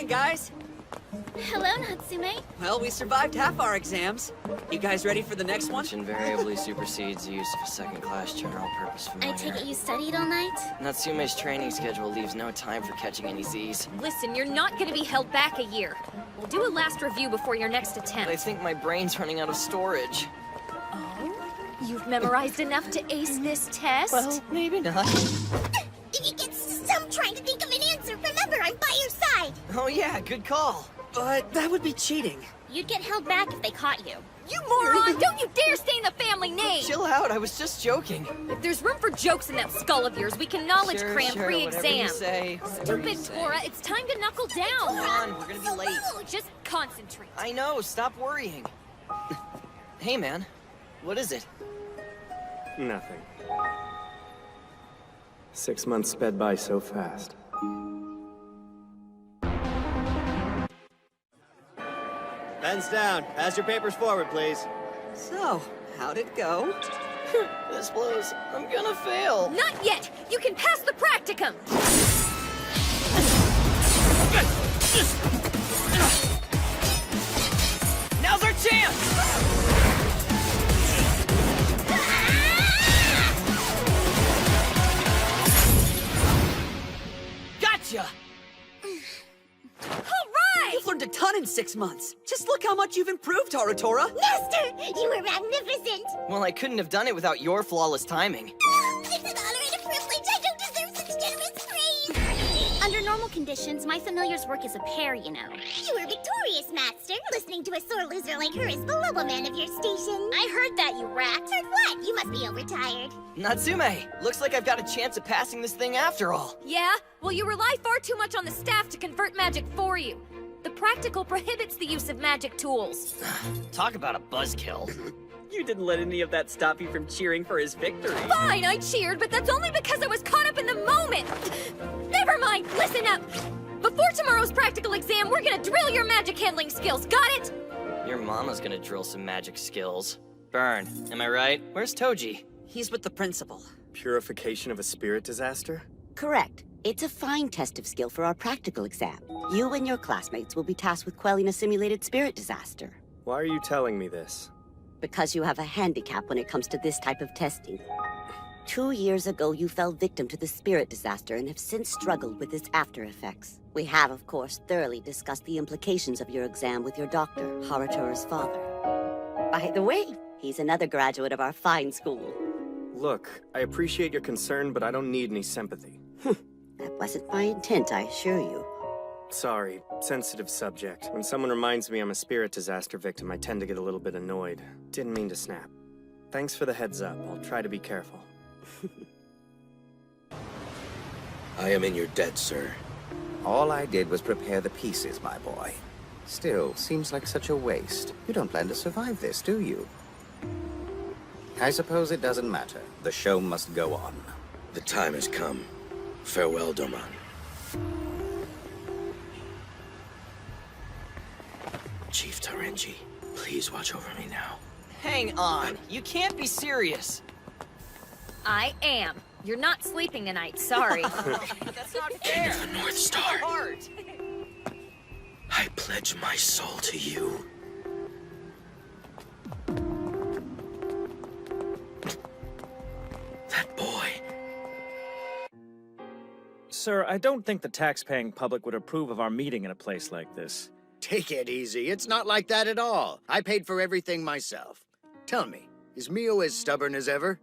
Morning, guys. Hello, Natsume. Well, we survived half our exams. You guys ready for the next one? Which invariably supersedes the use of a second-class general-purpose familiar. I take it you studied all night? Natsume's training schedule leaves no time for catching any Z's. Listen, you're not gonna be held back a year. We'll do a last review before your next attempt. I think my brain's running out of storage. Oh? You've memorized enough to ace this test? Well, maybe not. If you get stumped trying to think of an answer, remember, I'm by your side. Oh yeah, good call. But that would be cheating. You'd get held back if they caught you. You moron! Don't you dare stain the family name! Chill out, I was just joking. If there's room for jokes in that skull of yours, we can knowledge Sure, cram whatever you pre-exam. say, whatever you Stupid say. Tora, it's time to knuckle down. Come on, we're gonna be late. Just concentrate. I know, stop worrying. Hey man, what is it? Nothing. 6 months sped by so fast. Pens down. Pass your papers forward, please. So, how'd it go? This blows. I'm gonna fail. Not yet! You can pass the practicum! Now's our chance! Gotcha! You've learned a ton in 6 months. Just look how much you've improved, Harutora. Master, you were magnificent. Well, I couldn't have done it without your flawless timing. It's an honor and a privilege. I don't deserve such generous praise. Under normal conditions, my familiar's work as a pair, you know. You were victorious, Master. Listening to a sore loser like her is below a man of your station. I heard that, you rat. Heard what? You must be overtired. Natsume, looks like I've got a chance of passing this thing after all. Yeah? Well, you rely far too much on the staff to convert magic for you. The practical prohibits the use of magic tools. Talk about a buzzkill. You didn't let any of that stop you from cheering for his victory. Fine, I cheered, but that's only because I was caught up in the moment. Never mind, listen up. Before tomorrow's practical exam, we're gonna drill your magic handling skills, got it? Your mama's gonna drill some magic skills. Burn, am I right? Where's Toji? He's with the principal. Purification of a spirit disaster? Correct. It's a fine test of skill for our practical exam. You and your classmates will be tasked with quelling a simulated spirit disaster. Why are you telling me this? Because you have a handicap when it comes to this type of testing. 2 years ago, you fell victim to the spirit disaster and have since struggled with its after effects. We have, of course, thoroughly discussed the implications of your exam with your doctor, Harutora's father. By the way, he's another graduate of our fine school. Look, I appreciate your concern, but I don't need any sympathy. That wasn't my intent, I assure you. Sorry, sensitive subject. When someone reminds me I'm a spirit disaster victim, I tend to get a little bit annoyed. Didn't mean to snap. Thanks for the heads up. I'll try to be careful. I am in your debt, sir. All I did was prepare the pieces, my boy. Still, seems like such a waste. You don't plan to survive this, do you? I suppose it doesn't matter. The show must go on. The time has come. Farewell, Doman. Chief Tarenji, please watch over me now. Hang on, you can't be serious. I am. You're not sleeping tonight, sorry. That's not fair. The North Star. Hard. I pledge my soul to you. That boy. Sir, I don't think the tax-paying public would approve of our meeting in a place like this. Take it easy. It's not like that at all. I paid for everything myself. Tell me, is Mio as stubborn as ever?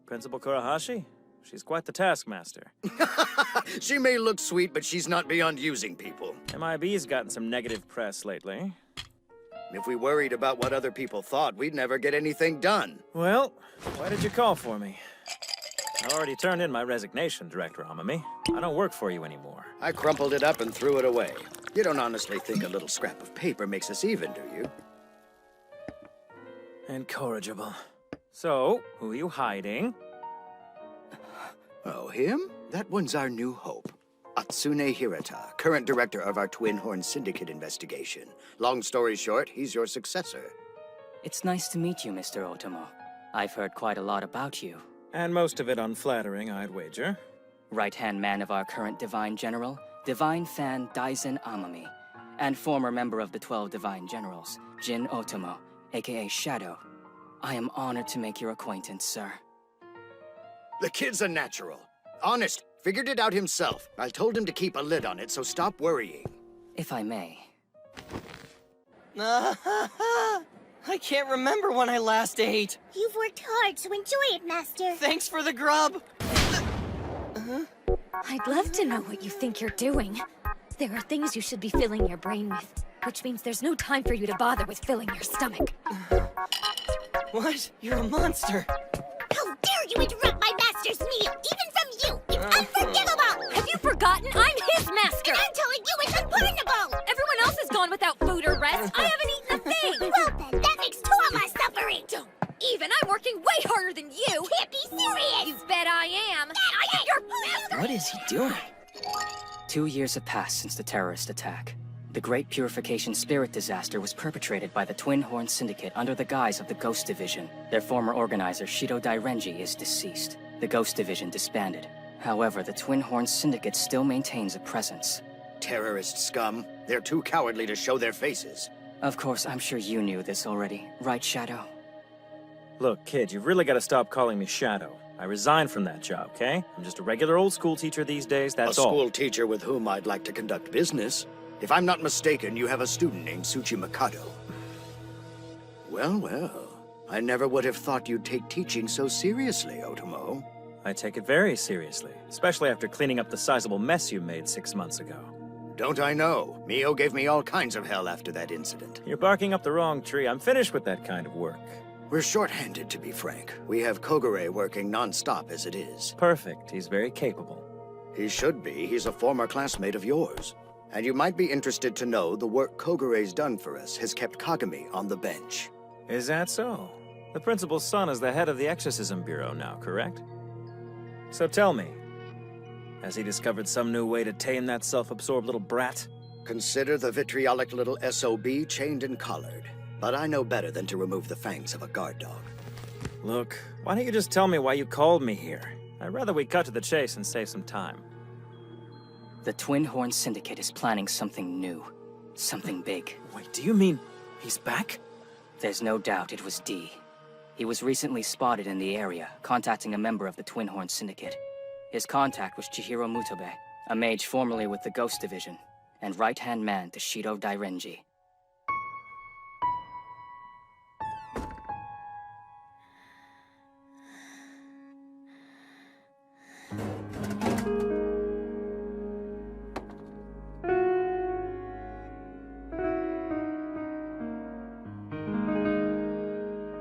Principal Kurahashi? She's quite the taskmaster. She may look sweet, but she's not beyond using people. MIB's gotten some negative press lately. If we worried about what other people thought, we'd never get anything done. Well, why did you call for me? I already turned in my resignation, Director Amami. I don't work for you anymore. I crumpled it up and threw it away. You don't honestly think a little scrap of paper makes us even, do you? Incorrigible. So, who are you hiding? Oh, him? That one's our new hope. Atsune Hirata, current director of our Twin Horn Syndicate investigation. Long story short, he's your successor. It's nice to meet you, Mr. Otomo. I've heard quite a lot about you. And most of it unflattering, I'd wager. Right-hand man of our current Divine General, Divine Fan Daisen Amami. and former member of the 12 Divine Generals, Jin Otomo, aka Shadow. I am honored to make your acquaintance, sir. The kid's a natural. Honest, figured it out himself. I told him to keep a lid on it, so stop worrying. If I may. I can't remember when I last ate. You've worked hard, so enjoy it, Master. Thanks for the grub. I'd love to know what you think you're doing. There are things you should be filling your brain with, which means there's no time for you to bother with filling your stomach. What? You're a monster. How dare you interrupt my master's meal, even from you! It's unforgivable! Have you forgotten I'm his master? And I'm telling you it's unpardonable! Everyone else has gone without food or rest. I haven't eaten a thing! Well then, that makes two of us suffering! Don't even! I'm working way harder than you! Can't be serious! You bet I am! I hate your... What is he doing? 2 years have passed since the terrorist attack. The Great Purification Spirit disaster was perpetrated by the Twin Horn Syndicate under the guise of the Ghost Division. Their former organizer, Shido Dairenji, is deceased. The Ghost Division disbanded. However, the Twin Horn Syndicate still maintains a presence. Terrorist scum. They're too cowardly to show their faces. Of course, I'm sure you knew this already, right, Shadow? Look, kid, you've really got to stop calling me Shadow. I resigned from that job, okay? I'm just a regular old school teacher these days, that's all. A school teacher with whom I'd like to conduct business. If I'm not mistaken, you have a student named Tsuchi Mikado. Well, well. I never would have thought you'd take teaching so seriously, Otomo. I take it very seriously, especially after cleaning up the sizable mess you made 6 months ago. Don't I know? Mio gave me all kinds of hell after that incident. You're barking up the wrong tree. I'm finished with that kind of work. We're short-handed, to be frank. We have Kogure working non-stop as it is. Perfect. He's very capable. He should be. He's a former classmate of yours. And you might be interested to know the work Kogure's done for us has kept Kagami on the bench. Is that so? The principal's son is the head of the Exorcism Bureau now, correct? So tell me, has he discovered some new way to tame that self-absorbed little brat? Consider the vitriolic little SOB chained and collared. But I know better than to remove the fangs of a guard dog. Look, why don't you just tell me why you called me here? I'd rather we cut to the chase and save some time. The Twin Horn Syndicate is planning something new. Something big. Wait, do you mean he's back? There's no doubt it was D. He was recently spotted in the area, contacting a member of the Twin Horn Syndicate. His contact was Chihiro Mutabe, a mage formerly with the Ghost Division, and right-hand man to Shido Dairenji.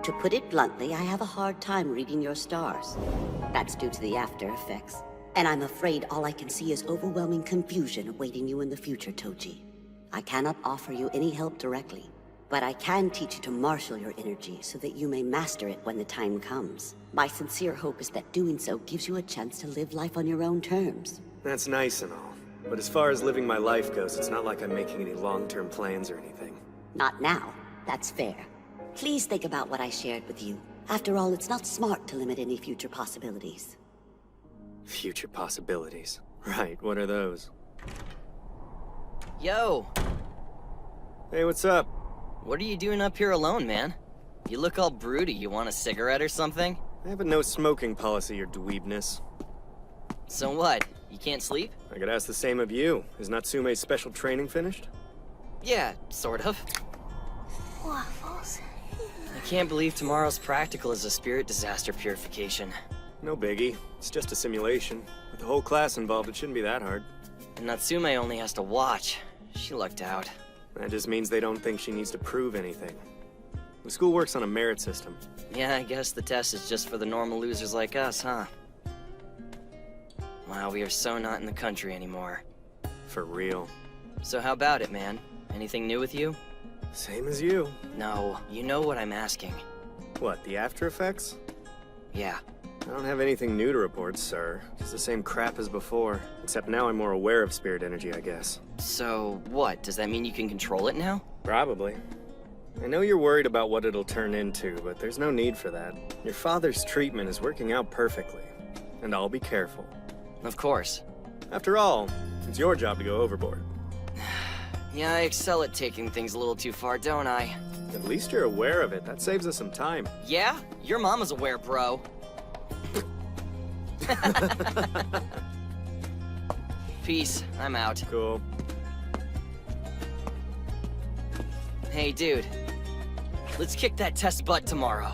To put it bluntly, I have a hard time reading your stars. That's due to the after effects. And I'm afraid all I can see is overwhelming confusion awaiting you in the future, Toji. I cannot offer you any help directly, but I can teach you to marshal your energy so that you may master it when the time comes. My sincere hope is that doing so gives you a chance to live life on your own terms. That's nice and all. But as far as living my life goes, it's not like I'm making any long-term plans or anything. Not now. That's fair. Please think about what I shared with you. After all, it's not smart to limit any future possibilities. Future possibilities. Right, what are those? Yo, Hey, what's up? what are you doing up here alone, man? You look all broody. You want a cigarette or something? I have a no-smoking policy, your dweebness. So what? You can't sleep? I could ask the same of you. Is Natsume's special training finished? Yeah, sort of. Waffles. I can't believe tomorrow's practical is a spirit disaster purification. No biggie. It's just a simulation. With the whole class involved, it shouldn't be that hard. And Natsume only has to watch. She lucked out. That just means they don't think she needs to prove anything. The school works on a merit system. Yeah, I guess the test is just for the normal losers like us, huh? Wow, we are so not in the country anymore. For real. So how about it, man? Anything new with you? Same as you. No, you know what I'm asking. What, the after effects? Yeah. I don't have anything new to report, sir. Just the same crap as before. Except now I'm more aware of spirit energy, I guess. So, what? Does that mean you can control it now? Probably. I know you're worried about what it'll turn into, but there's no need for that. Your father's treatment is working out perfectly. And I'll be careful. Of course. After all, it's your job to go overboard. Yeah, I excel at taking things a little too far, don't I? At least you're aware of it. That saves us some time. Yeah? Your mama's aware, bro. Peace. I'm out. Cool. Hey, dude. Let's kick that test butt tomorrow.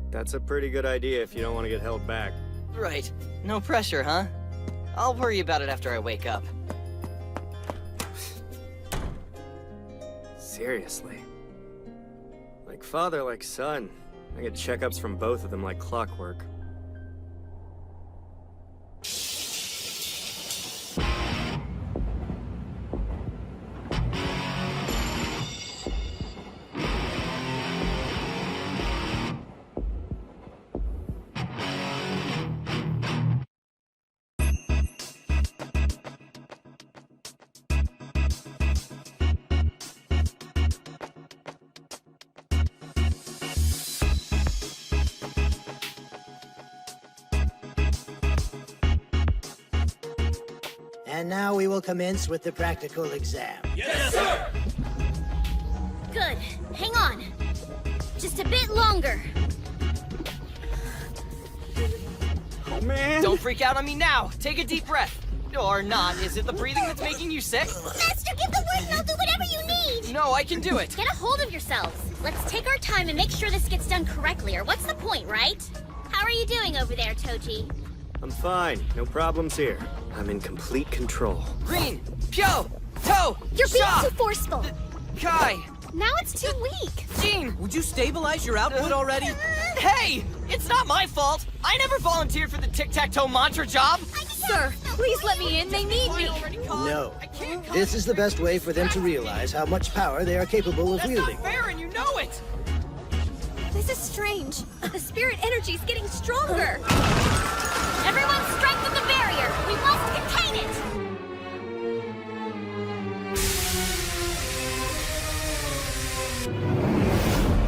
That's a pretty good idea if you don't want to get held back. Right. No pressure, huh? I'll worry about it after I wake up. Seriously. Like father, like son. I get checkups from both of them like clockwork. And now we will commence with the practical exam. Good. Hang on. Just a bit longer. Oh, man! Don't freak out on me now! Take a deep breath! Or not. Is it the breathing that's making you sick? Master, give the word and I'll do whatever you need! No, I can do it! Get a hold of yourselves. Let's take our time and make sure this gets done correctly, or what's the point, right? How are you doing over there, Toji? I'm fine. No problems here. I'm in complete control. Green! Pyo! To! You're being Sha! too forceful. Kai! Now it's too weak. Jean! Would you stabilize your output already? Hey! It's not my fault! I never volunteered for the tic-tac-toe mantra job! Sir, please let me in. They need me. No. This is the best way for them to realize how much power they are capable of That's wielding. not fair, and you know it! This is strange. The spirit energy's getting stronger. Everyone strengthen the barrier. We must contain it.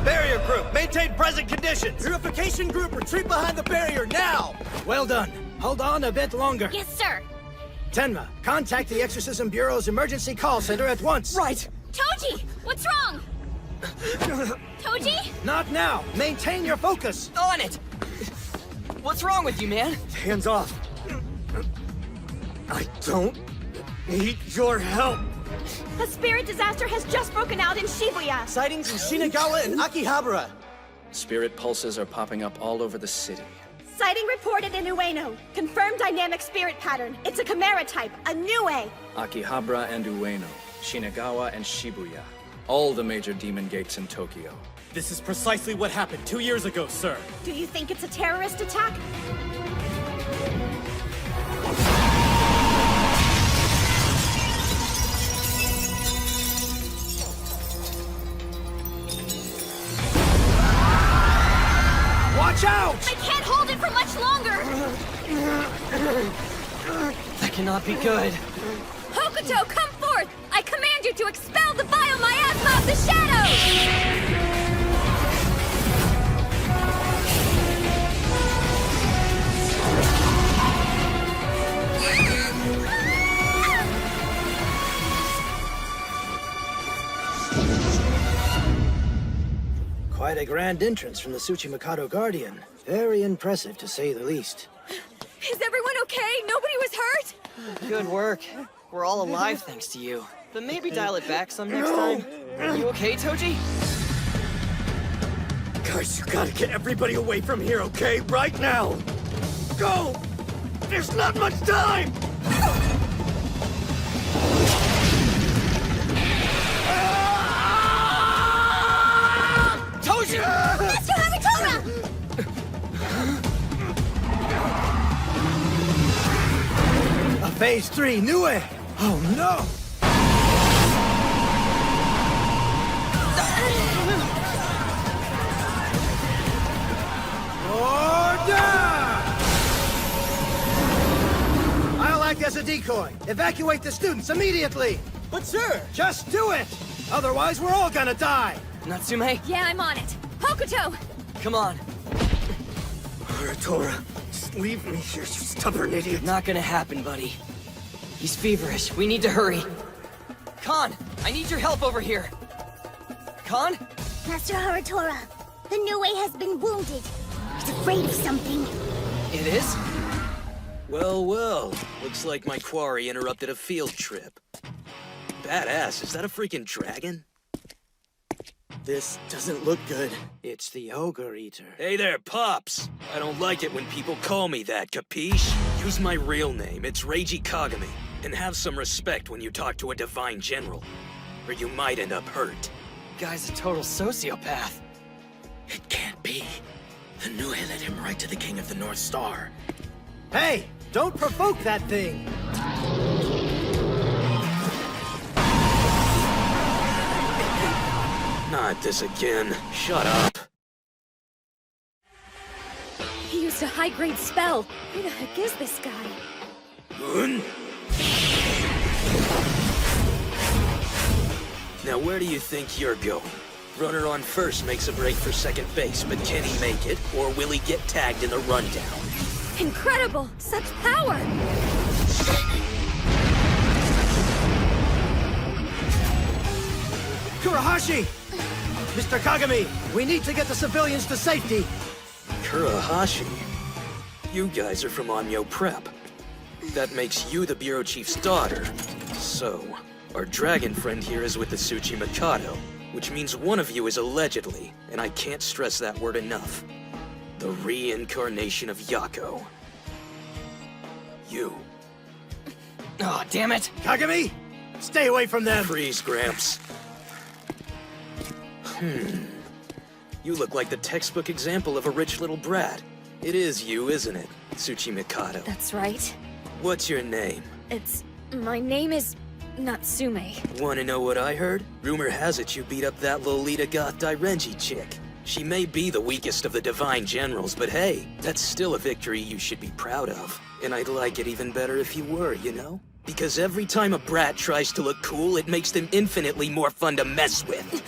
Barrier group, maintain present conditions. Purification group, retreat behind the barrier now. Well done. Hold on a bit longer. Yes, sir. Tenma, contact the Exorcism Bureau's emergency call center at once. Right. Toji, what's wrong? Toji? Not now. Maintain your focus. On it! What's wrong with you, man? Hands off. I don't need your help. A spirit disaster has just broken out in Shibuya. Sightings in Shinagawa and Akihabara. Spirit pulses are popping up all over the city. Sighting reported in Ueno. Confirmed dynamic spirit pattern. It's a chimera type, a Nue. Akihabara and Ueno, Shinagawa and Shibuya. All the major demon gates in Tokyo. This is precisely what happened 2 years ago, sir. Do you think it's a terrorist attack? Watch out! I can't hold it for much longer. That cannot be good. Hokuto, come forth! I command you to expel the vile miasma of the shadows! Quite a grand entrance from the Tsuchimikado Guardian. Very impressive, to say the least. Is everyone okay? Nobody was hurt? Good work. We're all alive thanks to you. But maybe dial it back some next time. Are you okay, Toji? Guys, you gotta get everybody away from here, okay? Right now! Go! There's not much time! Toji! Master Harutora! A Phase 3 Nue! Oh no! Order! I'll act as a decoy. Evacuate the students immediately! But sir! Just do it! Otherwise, we're all gonna die! Natsume, Yeah, I'm on it. Hokuto! come on. Harutora, just leave me here, you stubborn idiot. Not gonna happen, buddy. He's feverish. We need to hurry. Khan, I need your help over here. Khan? Master Haratora, the New Way has been wounded. He's afraid of something. It is? Well, well. Looks like my quarry interrupted a field trip. Badass, is that a freaking dragon? This doesn't look good. It's the Ogre Eater. Hey there, Pops! I don't like it when people call me that, capiche? Use my real name, it's Reiji Kagami. And have some respect when you talk to a Divine General, or you might end up hurt. Guy's a total sociopath. It can't be. The New Way led him right to the King of the North Star. Hey! Don't provoke that thing! Not this again. Shut up. He used a high-grade spell. Who the heck is this guy? Now where do you think you're going? Runner on first makes a break for second base, but can he make it, or will he get tagged in the rundown? Incredible! Such power! Kurahashi! Mr. Kagami, we need to get the civilians to safety. Kurahashi? You guys are from Anyo Prep. That makes you the Bureau Chief's daughter. So, our dragon friend here is with the Tsuchi Mikado, which means one of you is allegedly, and I can't stress that word enough, the reincarnation of Yako. You. Oh, damn it! Kagami! Stay away from them! Freeze, Gramps. You look like the textbook example of a rich little brat. It is you, isn't it, Tsuchi Mikado? That's right. What's your name? My name is Natsume. Wanna know what I heard? Rumor has it you beat up that Lolita Goth Dairenji chick. She may be the weakest of the Divine Generals, but hey, that's still a victory you should be proud of. And I'd like it even better if you were, you know? Because every time a brat tries to look cool, it makes them infinitely more fun to mess with.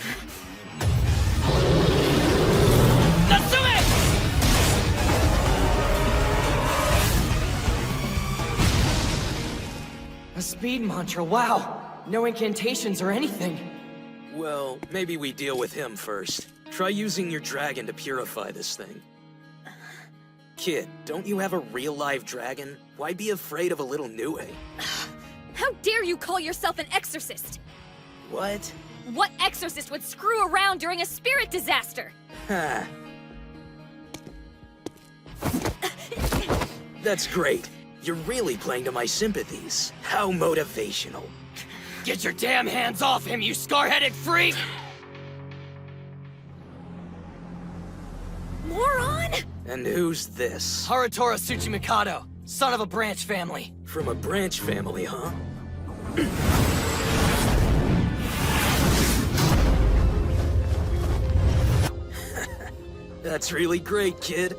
A speed mantra, wow! No incantations or anything. Well, maybe we deal with him first. Try using your dragon to purify this thing. Kid, don't you have a real live dragon? Why be afraid of a little Nue? How dare you call yourself an exorcist? What? What exorcist would screw around during a spirit disaster? Ha. That's great. You're really playing to my sympathies. How motivational. Get your damn hands off him, you scar-headed freak! Moron! And who's this? Haratora Tsuchi Mikado, son of a branch family. From a branch family, huh? That's really great, kid.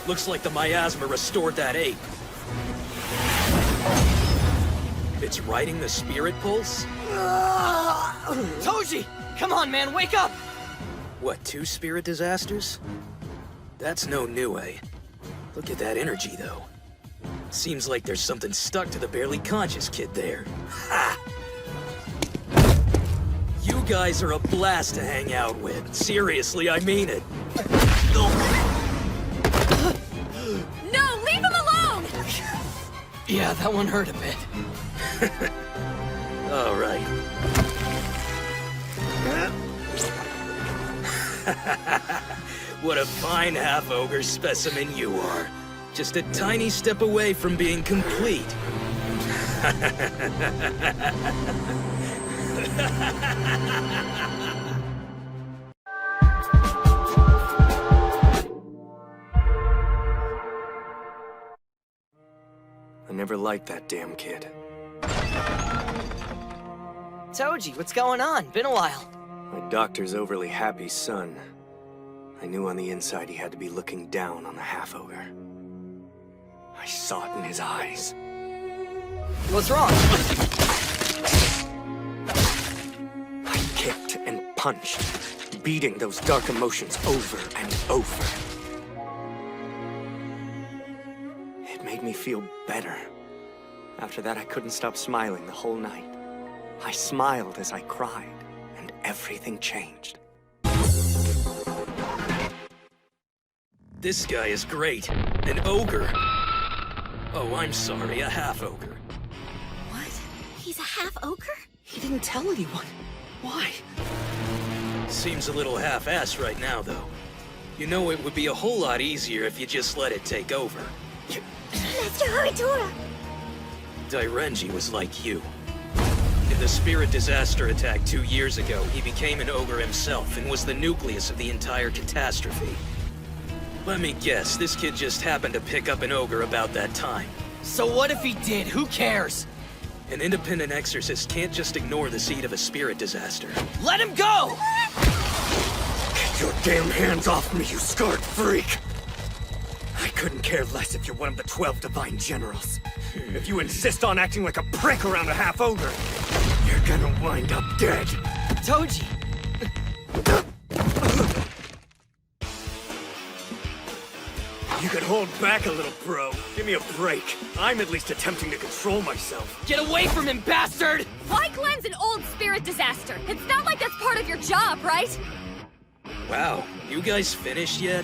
Looks like the miasma restored that ape. It's riding the spirit pulse? Toji! Come on, man, wake up! What, 2 spirit disasters? That's no Nue. Look at that energy, though. Seems like there's something stuck to the barely conscious kid there. Ha! You guys are a blast to hang out with. Seriously, I mean it. No, leave him alone! Yeah, that one hurt a bit. All right. What a fine half-ogre specimen you are. Just a tiny step away from being complete. I never liked that damn kid. Toji, what's going on? Been a while. My doctor's overly happy son. I knew on the inside he had to be looking down on the half-ogre. I saw it in his eyes. What's wrong? I kicked and punched, beating those dark emotions over and over. It made me feel better. After that, I couldn't stop smiling the whole night. I smiled as I cried, and everything changed. This guy is great. An ogre. Oh, I'm sorry, a half-ogre. What? He's a half-ogre? He didn't tell anyone. Why? Seems a little half-assed right now, though. You know, it would be a whole lot easier if you just let it take over. Master Haratora! Dairenji was like you. In the Spirit Disaster attack 2 years ago, he became an ogre himself and was the nucleus of the entire catastrophe. Let me guess, this kid just happened to pick up an ogre about that time. So what if he did? Who cares? An independent exorcist can't just ignore the seed of a spirit disaster. Let him go! Get your damn hands off me, you scarred freak! I couldn't care less if you're one of the 12 Divine Generals. If you insist on acting like a prick around a half-ogre, you're gonna wind up dead. Toji! You could hold back a little, bro. Give me a break. I'm at least attempting to control myself. Get away from him, bastard! Why cleanse an old spirit disaster? It's not like that's part of your job, right? Wow, you guys finished yet?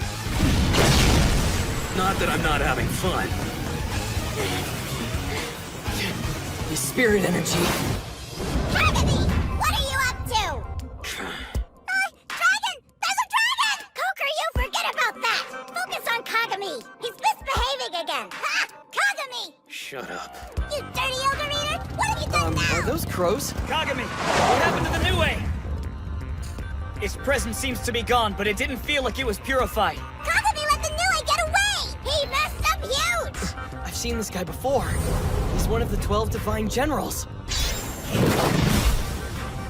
Not that I'm not having fun. The spirit energy. Kagami! What are you up to? Dragon! There's a dragon! Koker, you forget about that! Focus on Kagami! He's misbehaving again! Ha! Kagami! Shut up. You dirty ogre eater! What have you done now? Are those crows? Kagami, what happened to the New Way? Its presence seems to be gone, but it didn't feel like it was purified. Kagami let the New Way get away! He messed up huge! I've seen this guy before. He's one of the 12 Divine Generals.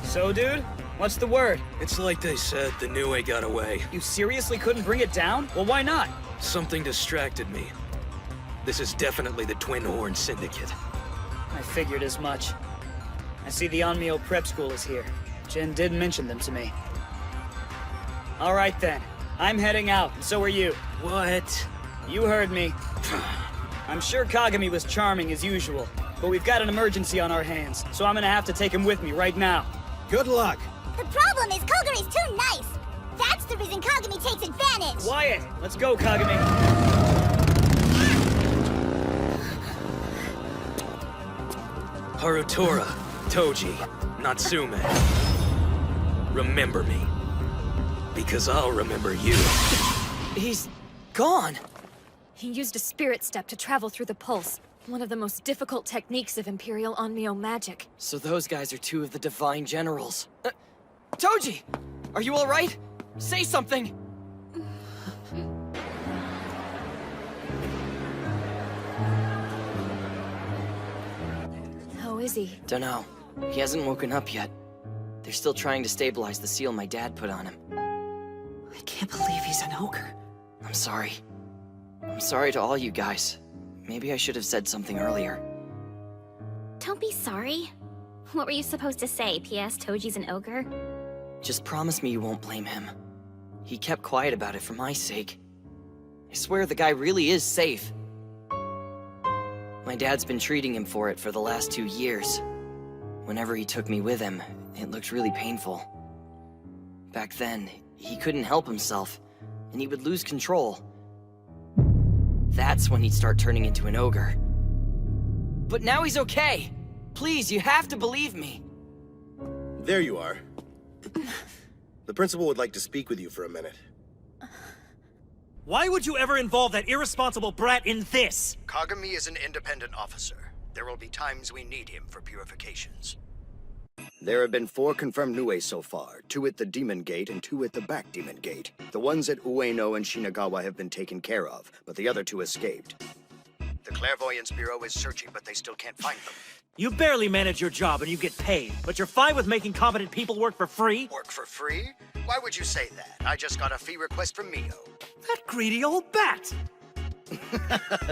So, dude, what's the word? It's like they said, the New Way got away. You seriously couldn't bring it down? Well, why not? Something distracted me. This is definitely the Twin Horn Syndicate. I figured as much. I see the Onmyo Prep School is here. Jin did mention them to me. All right then. I'm heading out, and so are you. What? You heard me. I'm sure Kagami was charming as usual, but we've got an emergency on our hands, so I'm gonna have to take him with me right now. Good luck. The problem is Koguri's too nice! That's the reason Kagami takes advantage! Quiet! Let's go, Kagami! Harutora, Toji, Natsume. Remember me. Because I'll remember you. He's gone. He used a spirit step to travel through the pulse, one of the most difficult techniques of Imperial Onmyo magic. So those guys are 2 of the Divine Generals. Toji! Are you alright? Say something! How is he? Dunno. He hasn't woken up yet. They're still trying to stabilize the seal my dad put on him. I can't believe he's an ogre. I'm sorry. I'm sorry to all you guys. Maybe I should have said something earlier. Don't be sorry. What were you supposed to say? P.S. Toji's an ogre? Just promise me you won't blame him. He kept quiet about it for my sake. I swear the guy really is safe. My dad's been treating him for it for the last 2 years. Whenever he took me with him, it looked really painful. Back then, he couldn't help himself, and he would lose control. That's when he'd start turning into an ogre. But now he's okay! Please, you have to believe me! There you are. The principal would like to speak with you for a minute. Why would you ever involve that irresponsible brat in this? Kagami is an independent officer. There will be times we need him for purifications. There have been 4 confirmed Nue so far, 2 at the Demon Gate and 2 at the Back Demon Gate. The ones at Ueno and Shinagawa have been taken care of, but the other 2 escaped. The Clairvoyance Bureau is searching, but they still can't find them. You barely manage your job and you get paid, but you're fine with making competent people work for free? Work for free? Why would you say that? I just got a fee request from Mio. That greedy old bat!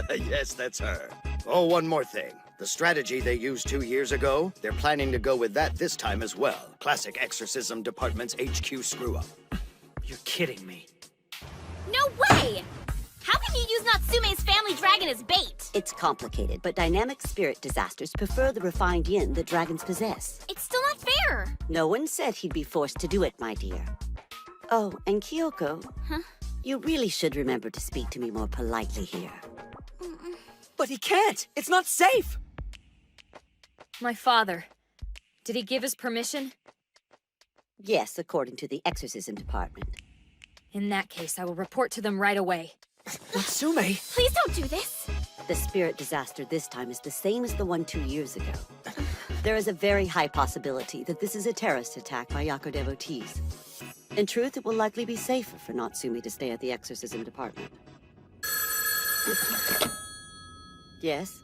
Yes, that's her. Oh, one more thing. The strategy they used 2 years ago, they're planning to go with that this time as well. Classic Exorcism Department's HQ screw-up. You're kidding me. No way! How can you use Natsume's family dragon as bait? It's complicated, but dynamic spirit disasters prefer the refined yin that dragons possess. It's still not fair! No one said he'd be forced to do it, my dear. Oh, and Kyoko, you really should remember to speak to me more politely here. But he can't! It's not safe! My father. Did he give his permission? Yes, according to the exorcism department. In that case, I will report to them right away. Natsume! Please don't do this! The spirit disaster this time is the same as the one 2 years ago. There is a very high possibility that this is a terrorist attack by Yako devotees. In truth, it will likely be safer for Natsume to stay at the exorcism department. Yes?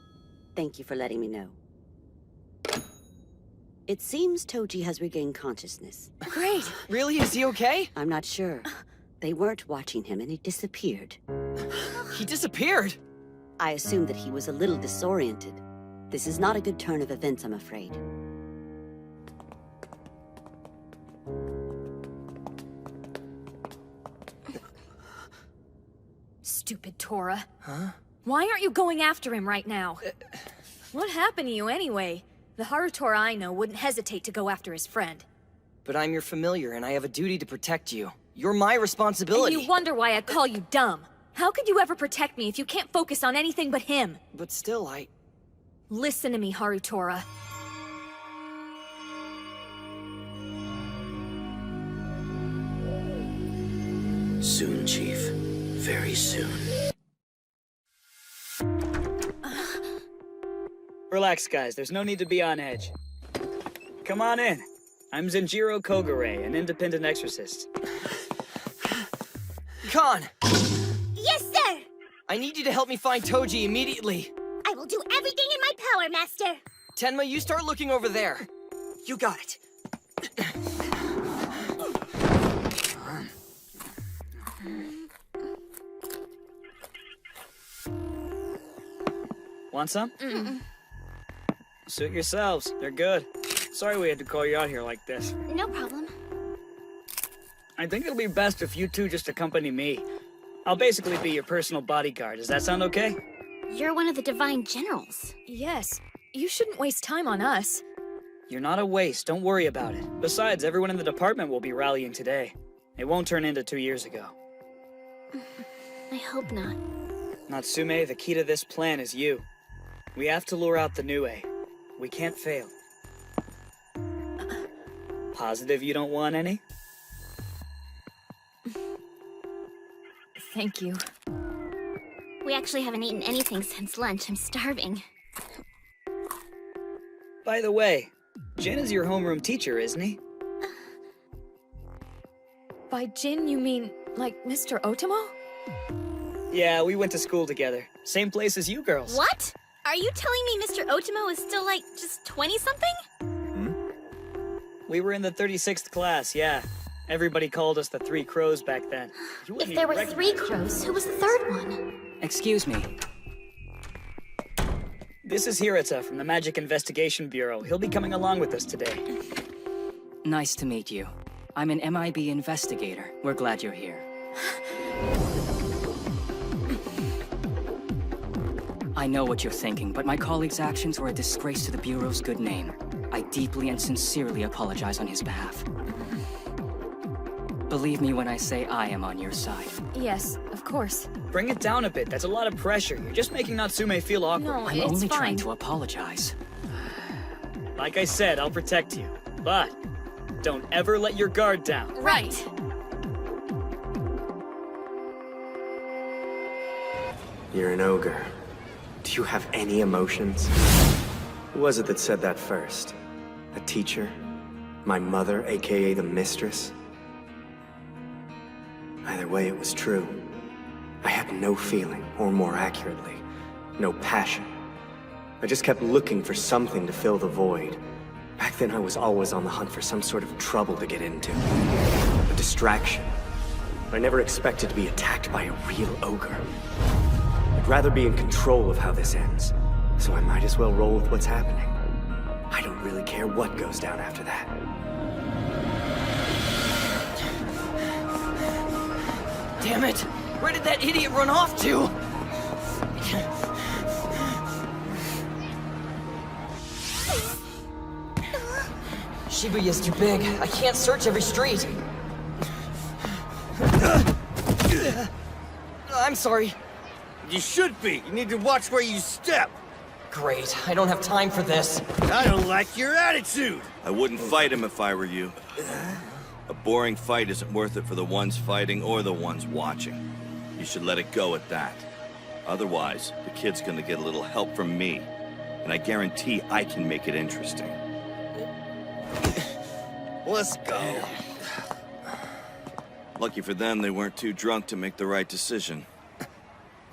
Thank you for letting me know. It seems Toji has regained consciousness. Great! Really? Is he okay? I'm not sure. They weren't watching him and he disappeared. He disappeared? I assume that he was a little disoriented. This is not a good turn of events, I'm afraid. Stupid Tora. Huh? Why aren't you going after him right now? What happened to you anyway? The Harutora I know wouldn't hesitate to go after his friend. But I'm your familiar, and I have a duty to protect you. You're my responsibility. And you wonder why I call you dumb. How could you ever protect me if you can't focus on anything but him? But still, Listen to me, Harutora. Soon, Chief. Very soon. Relax, guys. There's no need to be on edge. Come on in. I'm Zenjiro Kogure, an independent exorcist. Khan! Yes, sir! I need you to help me find Toji immediately. I will do everything in my power, Master. Tenma, you start looking over there. You got it. Want some? Suit yourselves. They're good. Sorry we had to call you out here like this. No problem. I think it'll be best if you two just accompany me. I'll basically be your personal bodyguard. Does that sound okay? You're one of the Divine Generals. Yes. You shouldn't waste time on us. You're not a waste. Don't worry about it. Besides, everyone in the department will be rallying today. It won't turn into 2 years ago. I hope not. Natsume, the key to this plan is you. We have to lure out the Nue. We can't fail. Positive you don't want any? Thank you. We actually haven't eaten anything since lunch. I'm starving. By the way, Jin is your homeroom teacher, isn't he? By Jin, you mean, like, Mr. Otomo? Yeah, we went to school together. Same place as you girls. What? Are you telling me Mr. Otomo is still, like, just 20-something? We were in the 36th class, yeah. Everybody called us the Three Crows back then. If there were 3 crows, who was the 3rd one? Excuse me. This is Hirata from the Magic Investigation Bureau. He'll be coming along with us today. Nice to meet you. I'm an MIB investigator. We're glad you're here. I know what you're thinking, but my colleague's actions were a disgrace to the Bureau's good name. I deeply and sincerely apologize on his behalf. Believe me when I say I am on your side. Yes, of course. Bring it down a bit. That's a lot of pressure. You're just making Natsume feel awkward. No, I'm only trying to apologize. Like I said, I'll protect you. But don't ever let your guard down. Right. You're an ogre. Do you have any emotions? Who was it that said that first? A teacher? My mother, aka the mistress? Either way, it was true. I had no feeling, or more accurately, no passion. I just kept looking for something to fill the void. Back then, I was always on the hunt for some sort of trouble to get into. A distraction. I never expected to be attacked by a real ogre. I'd rather be in control of how this ends, so I might as well roll with what's happening. I don't really care what goes down after that. Damn it! Where did that idiot run off to? Shibuya's too big. I can't search every street. I'm sorry. You should be. You need to watch where you step. Great. I don't have time for this. I don't like your attitude. I wouldn't fight him if I were you. A boring fight isn't worth it for the ones fighting or the ones watching. You should let it go at that. Otherwise, the kid's gonna get a little help from me. And I guarantee I can make it interesting. Let's go. Lucky for them, they weren't too drunk to make the right decision.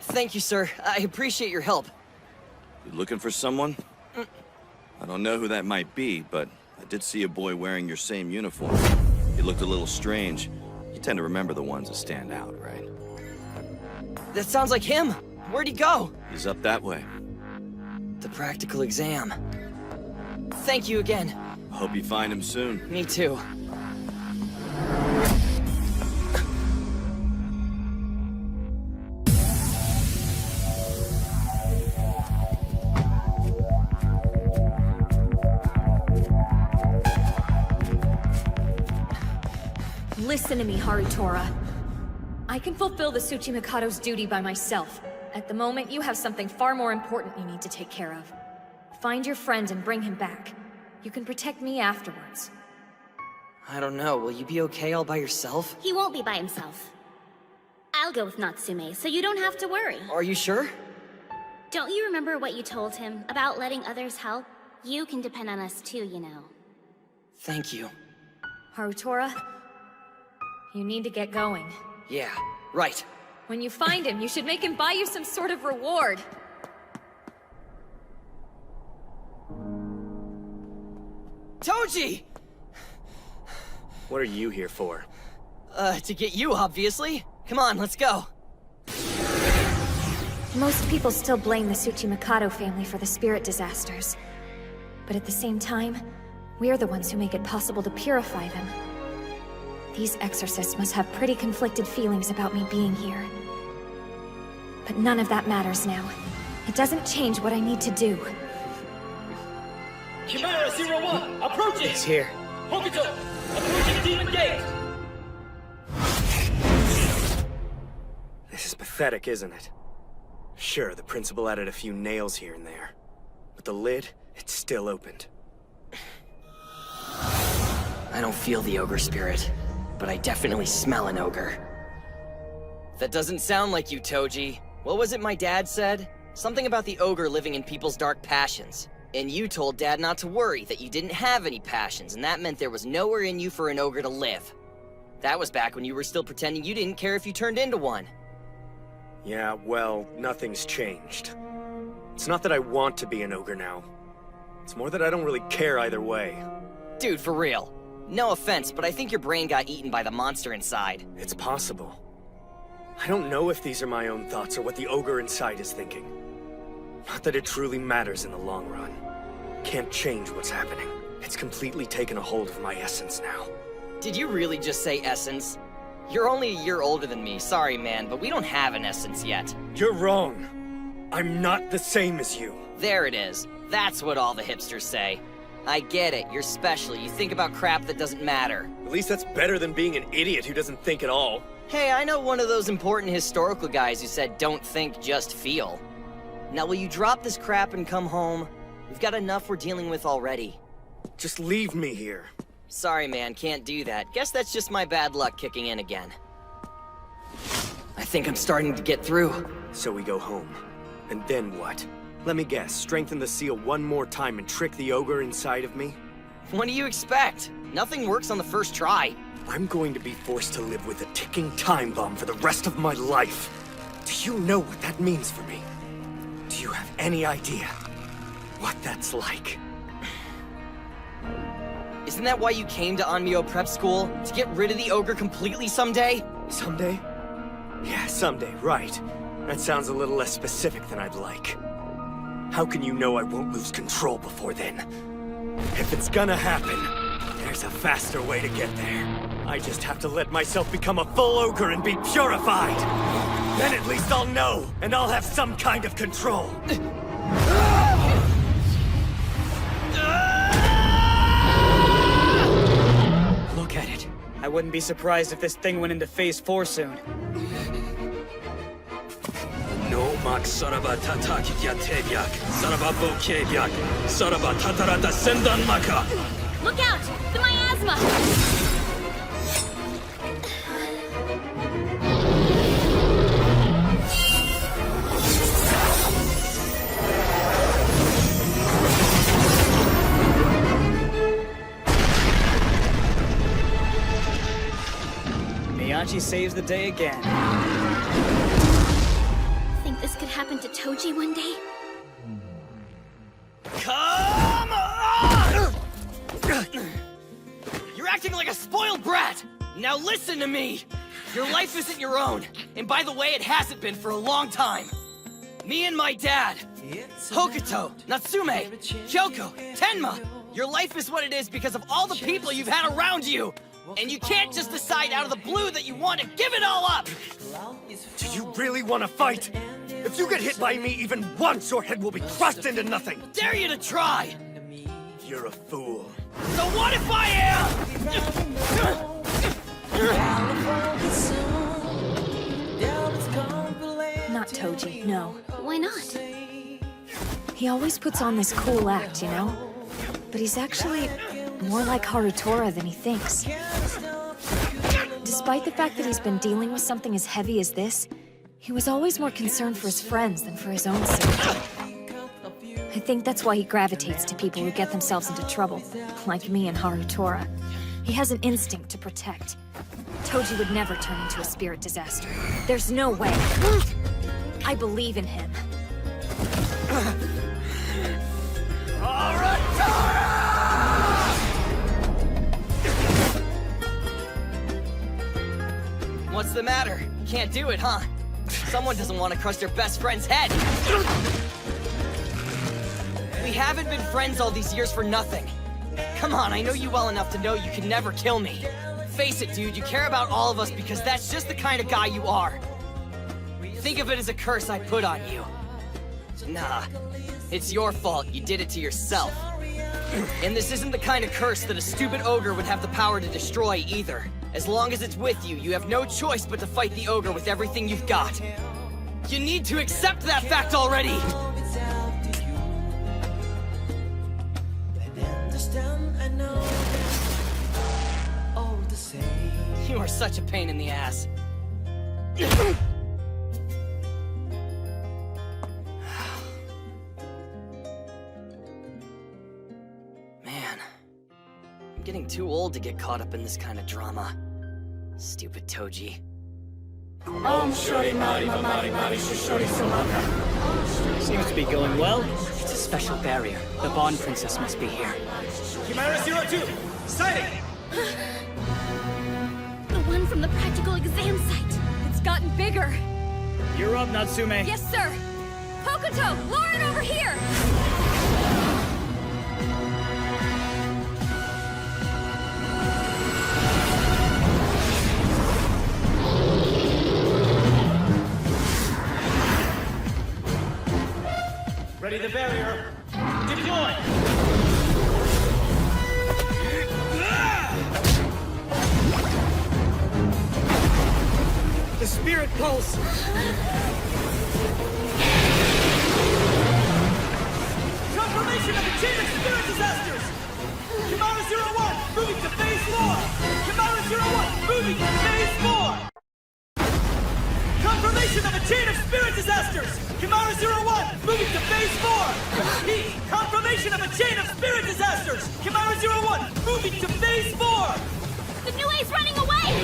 Thank you, sir. I appreciate your help. You looking for someone? I don't know who that might be, but I did see a boy wearing your same uniform. He looked a little strange. You tend to remember the ones that stand out, right? That sounds like him. Where'd he go? He's up that way. The practical exam. Thank you again. Hope you find him soon. Me too. Listen to me, Harutora. I can fulfill the Tsuchimikado's duty by myself. At the moment, you have something far more important you need to take care of. Find your friend and bring him back. You can protect me afterwards. I don't know. Will you be okay all by yourself? He won't be by himself. I'll go with Natsume, so you don't have to worry. Are you sure? Don't you remember what you told him about letting others help? You can depend on us too, you know. Thank you. Harutora, you need to get going. Yeah, right. When you find him, you should make him buy you some sort of reward. Toji! What are you here for? To get you, obviously. Come on, let's go. Most people still blame the Tsuchimikado family for the spirit disasters. But at the same time, we're the ones who make it possible to purify them. These exorcists must have pretty conflicted feelings about me being here. But none of that matters now. It doesn't change what I need to do. Chimera 01, approaching! He's here. Hokuto, approaching Demon Gate! This is pathetic, isn't it? Sure, the principal added a few nails here and there. But the lid, it's still opened. I don't feel the ogre spirit, but I definitely smell an ogre. That doesn't sound like you, Toji. What was it my dad said? Something about the ogre living in people's dark passions. And you told Dad not to worry, that you didn't have any passions, and that meant there was nowhere in you for an ogre to live. That was back when you were still pretending you didn't care if you turned into one. Yeah, well, nothing's changed. It's not that I want to be an ogre now. It's more that I don't really care either way. Dude, for real. No offense, but I think your brain got eaten by the monster inside. It's possible. I don't know if these are my own thoughts or what the ogre inside is thinking. Not that it truly matters in the long run. Can't change what's happening. It's completely taken a hold of my essence now. Did you really just say essence? You're only a year older than me, sorry man, but we don't have an essence yet. You're wrong. I'm not the same as you. There it is. That's what all the hipsters say. I get it, you're special, you think about crap that doesn't matter. At least that's better than being an idiot who doesn't think at all. Hey, I know one of those important historical guys who said don't think, just feel. Now will you drop this crap and come home? We've got enough we're dealing with already. Just leave me here. Sorry man, can't do that. Guess that's just my bad luck kicking in again. I think I'm starting to get through. So we go home. And then what? Let me guess, strengthen the seal one more time and trick the ogre inside of me? What do you expect? Nothing works on the first try. I'm going to be forced to live with a ticking time bomb for the rest of my life. Do you know what that means for me? Do you have any idea what that's like? Isn't that why you came to Onmyo Prep School? To get rid of the ogre completely someday? Someday? Yeah, someday, right. That sounds a little less specific than I'd like. How can you know I won't lose control before then? If it's gonna happen, there's a faster way to get there. I just have to let myself become a full ogre and be purified. Then at least I'll know, and I'll have some kind of control. Look at it. I wouldn't be surprised if this thing went into Phase 4 soon. No mak saraba tataki yatebyak, saraba bokebyak, saraba tatarata sendan maka. Look out! The miasma! Miyachi saves the day again. Think this could happen to Toji one day? Come on! You're acting like a spoiled brat! Now listen to me! Your life isn't your own, and by the way, it hasn't been for a long time. Me and my dad, Hokuto, Natsume, Kyoko, Tenma, your life is what it is because of all the people you've had around you! And you can't just decide out of the blue that you want to give it all up! Do you really want to fight? If you get hit by me even once, your head will be crushed into nothing! Dare you to try! You're a fool. So what if I am? Not Toji, no. Why not? He always puts on this cool act, you know? But he's actually more like Harutora than he thinks. Despite the fact that he's been dealing with something as heavy as this, he was always more concerned for his friends than for his own safety. I think that's why he gravitates to people who get themselves into trouble, like me and Harutora. He has an instinct to protect. Toji would never turn into a spirit disaster. There's no way. I believe in him. What's the matter? Can't do it, huh? Someone doesn't want to crush their best friend's head. We haven't been friends all these years for nothing. Come on, I know you well enough to know you can never kill me. Face it, dude, you care about all of us because that's just the kind of guy you are. Think of it as a curse I put on you. Nah, it's your fault. You did it to yourself. And this isn't the kind of curse that a stupid ogre would have the power to destroy either. As long as it's with you, you have no choice but to fight the ogre with everything you've got. You need to accept that fact already! You are such a pain in the ass. Man, I'm getting too old to get caught up in this kind of drama. Stupid Toji. Seems to be going well. It's a special barrier. The Bond Princess must be here. Chimera 02, sighting! The one from the practical exam site. It's gotten bigger. You're up, Natsume. Yes, sir. Hokuto, lure it over here! Ready the barrier. Deploy! The spirit pulse! Confirmation of the chain of spirit disasters! Chimera 01, moving to phase 4! Chimera 01, moving to phase 4! Confirmation of a chain of spirit disasters! Chimera 01, moving to phase 4! Repeat, confirmation of a chain of spirit disasters! Chimera 01, moving to phase 4! The new A's running away!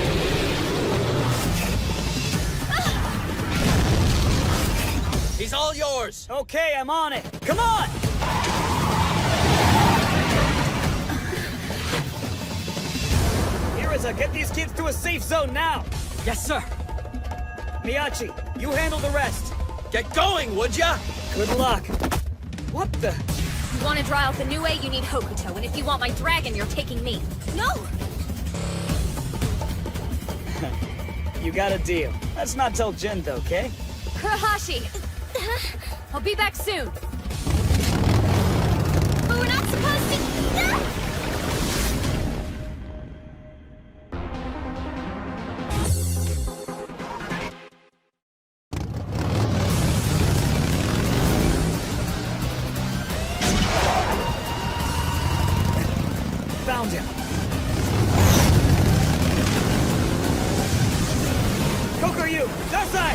He's all yours! Okay, I'm on it. Come on! Iriza, get these kids to a safe zone now! Yes, sir! Miyachi, you handle the rest. Get going, would ya? Good luck. What the? If you want to draw out the new way, you need Hokuto, and if you want my dragon, you're taking me. No! You got a deal. Let's not tell Jin, though, okay? Kurahashi! I'll be back soon. But we're not supposed to... Found him. Kokoryu, Dasai!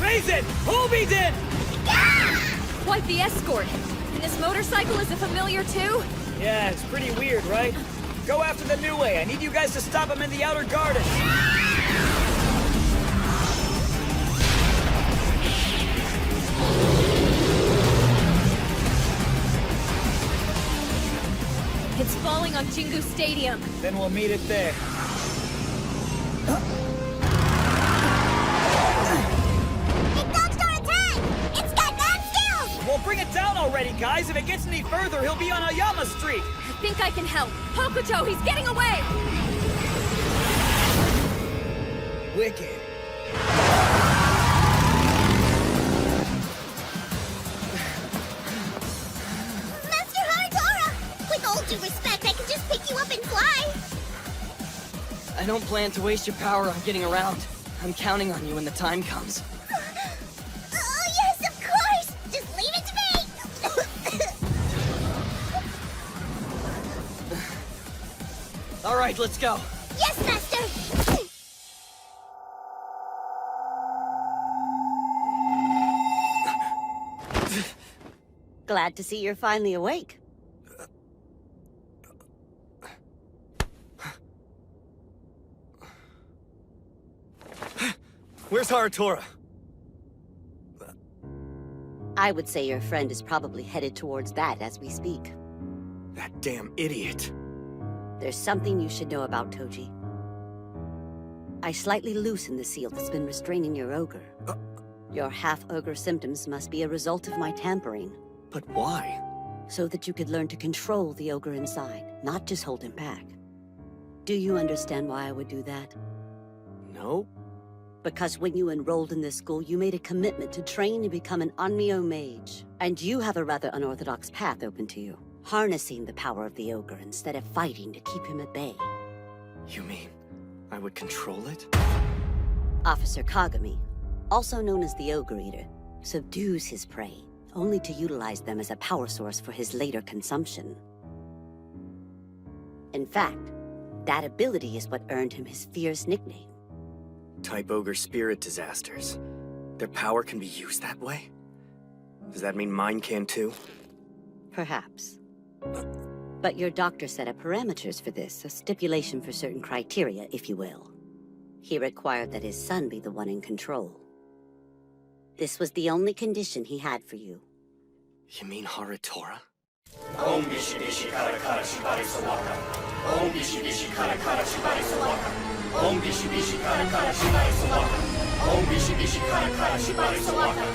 Raisin! Hobiden! Quite the escort. And this motorcycle is a familiar too? Yeah, it's pretty weird, right? Go after the new way. I need you guys to stop him in the outer garden. It's falling on Jingu Stadium. Then we'll meet it there. It dodged our attack! It's got mad skills! Well, bring it down already, guys. If it gets any further, he'll be on Ayama Street. I think I can help. Hokuto, he's getting away! Wicked. Master Haratora! With all due respect, I can just pick you up and fly! I don't plan to waste your power on getting around. I'm counting on you when the time comes. Oh, yes, of course! Just leave it to me! All right, let's go. Yes, Master! Glad to see you're finally awake. Where's Haratora? I would say your friend is probably headed towards that as we speak. That damn idiot. There's something you should know about Toji. I slightly loosened the seal that's been restraining your ogre. Your half-ogre symptoms must be a result of my tampering. But why? So that you could learn to control the ogre inside, not just hold him back. Do you understand why I would do that? No. Because when you enrolled in this school, you made a commitment to train and become an Onmyo mage. And you have a rather unorthodox path open to you. Harnessing the power of the ogre instead of fighting to keep him at bay. You mean I would control it? Officer Kagami, also known as the Ogre Eater, subdues his prey, only to utilize them as a power source for his later consumption. In fact, that ability is what earned him his fierce nickname. Type ogre spirit disasters. Their power can be used that way? Does that mean mine can too? Perhaps. But your doctor set up parameters for this, a stipulation for certain criteria, if you will. He required that his son be the one in control. This was the only condition he had for you. You mean Haratora? Om bishi bishi kara kara shibari sawaka. Om bishi bishi kara kara shibari sawaka. Om bishi bishi kara kara shibari sawaka. Om bishi bishi kara kara shibari sawaka.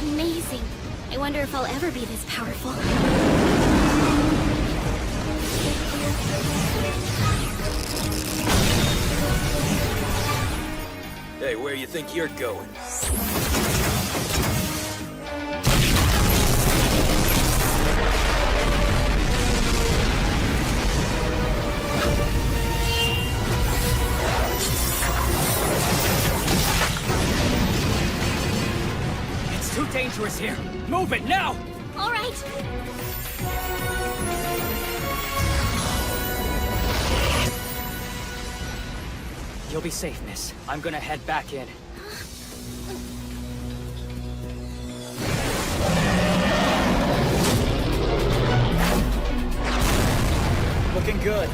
Amazing. I wonder if I'll ever be this powerful. Hey, where you think you're going? It's too dangerous here. Move it now! All right. You'll be safe, miss. I'm gonna head back in. Looking good.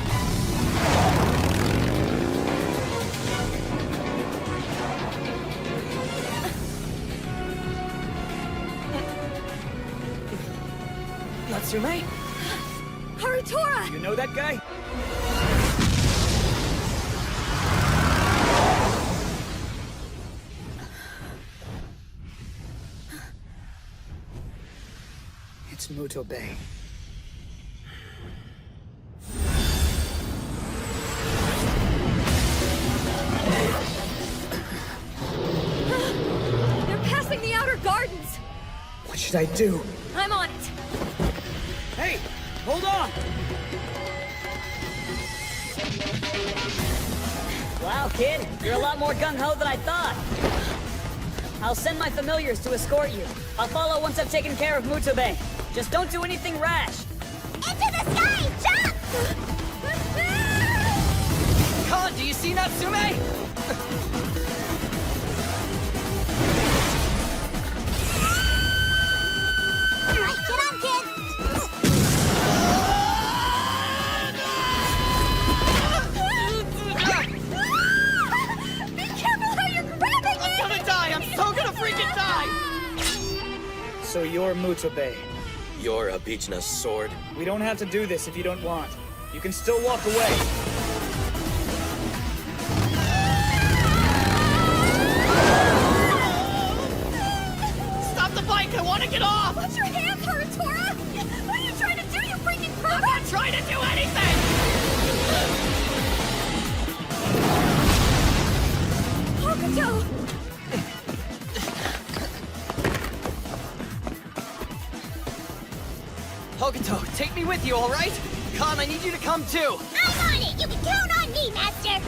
Natsume? Harutora! You know that guy? It's Mutobe. They're passing the outer gardens! What should I do? I'm on it! Hey! Hold on! Wow, kid. You're a lot more gung-ho than I thought. I'll send my familiars to escort you. I'll follow once I've taken care of Mutobe. Just don't do anything rash. Into the sky! Jump! Khan, do you see Natsume? Alright, get on, kid! Be careful how you're grabbing it! I'm gonna die! I'm so gonna freaking die! So you're Mutobe. You're Abijna's sword. We don't have to do this if you don't want. You can still walk away. Stop the bike! I want to get off! Watch your hands, Harutora! What are you trying to do, you freaking pervert? I'm not trying to do anything! Hokuto! Hokuto, take me with you, alright? Khan, I need you to come too! I'm on it! You can count on me, Master!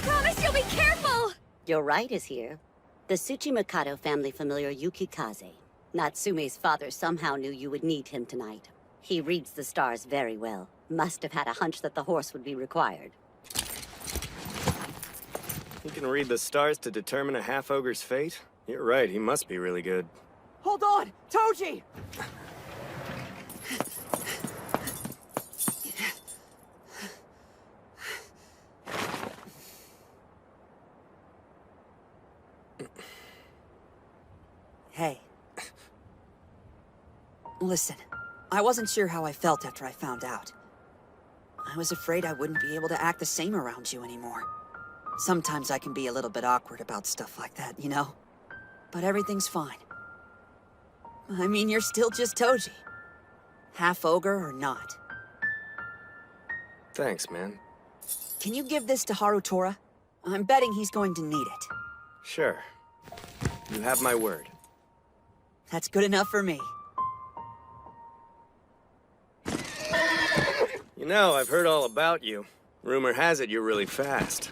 Promise you'll be careful! Your right is here. The Tsuchimikado family familiar Yukikaze. Natsume's father somehow knew you would need him tonight. He reads the stars very well. Must have had a hunch that the horse would be required. He can read the stars to determine a half-ogre's fate? You're right, he must be really good. Hold on! Toji! Hey. Listen, I wasn't sure how I felt after I found out. I was afraid I wouldn't be able to act the same around you anymore. Sometimes I can be a little bit awkward about stuff like that, you know? But everything's fine. I mean, you're still just Toji. Half ogre or not. Thanks, man. Can you give this to Harutora? I'm betting he's going to need it. Sure. You have my word. That's good enough for me. You know, I've heard all about you. Rumor has it you're really fast.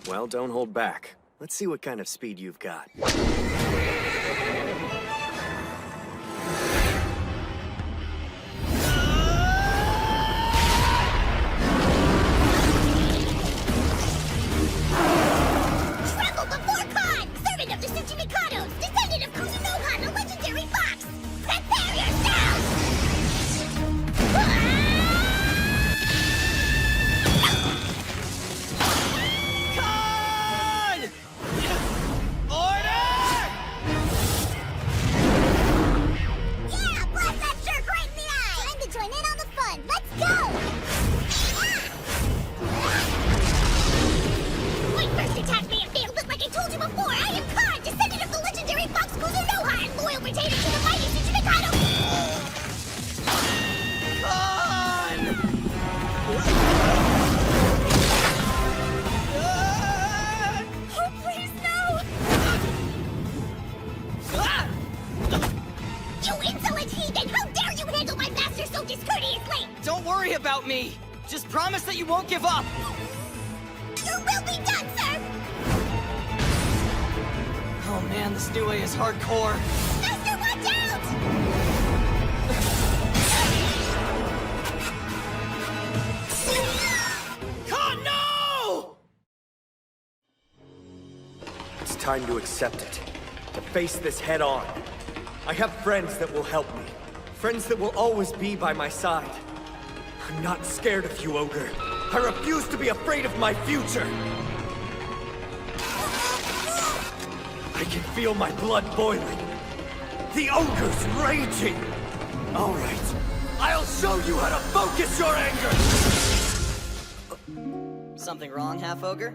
Well, don't hold back. Let's see what kind of speed you've got. Tremble before Khan! Servant of the Tsuchimikados! Descendant of Kuzunoha, the legendary fox! Prepare yourselves! Khan! Order! Yeah! Blast that jerk right in the eye! Time to join in on the fun! Let's go! My first attack may have failed, but like I told you before, I am Khan, descendant of the legendary fox Kuzunoha, and loyal retainer to the mighty Tsuchimikado! Khan! Oh, please, no! You insolent heathen! How dare you handle my master so discourteously! Don't worry about me! Just promise that you won't give up! Your will be done, sir! Oh man, this new way is hardcore. Master, watch out! time to accept it. To face this head on. I have friends that will help me. Friends that will always be by my side. I'm not scared of you, Ogre. I refuse to be afraid of my future. I can feel my blood boiling. The Ogre's raging. All right. I'll show you how to focus your anger! Something wrong, Half-Ogre?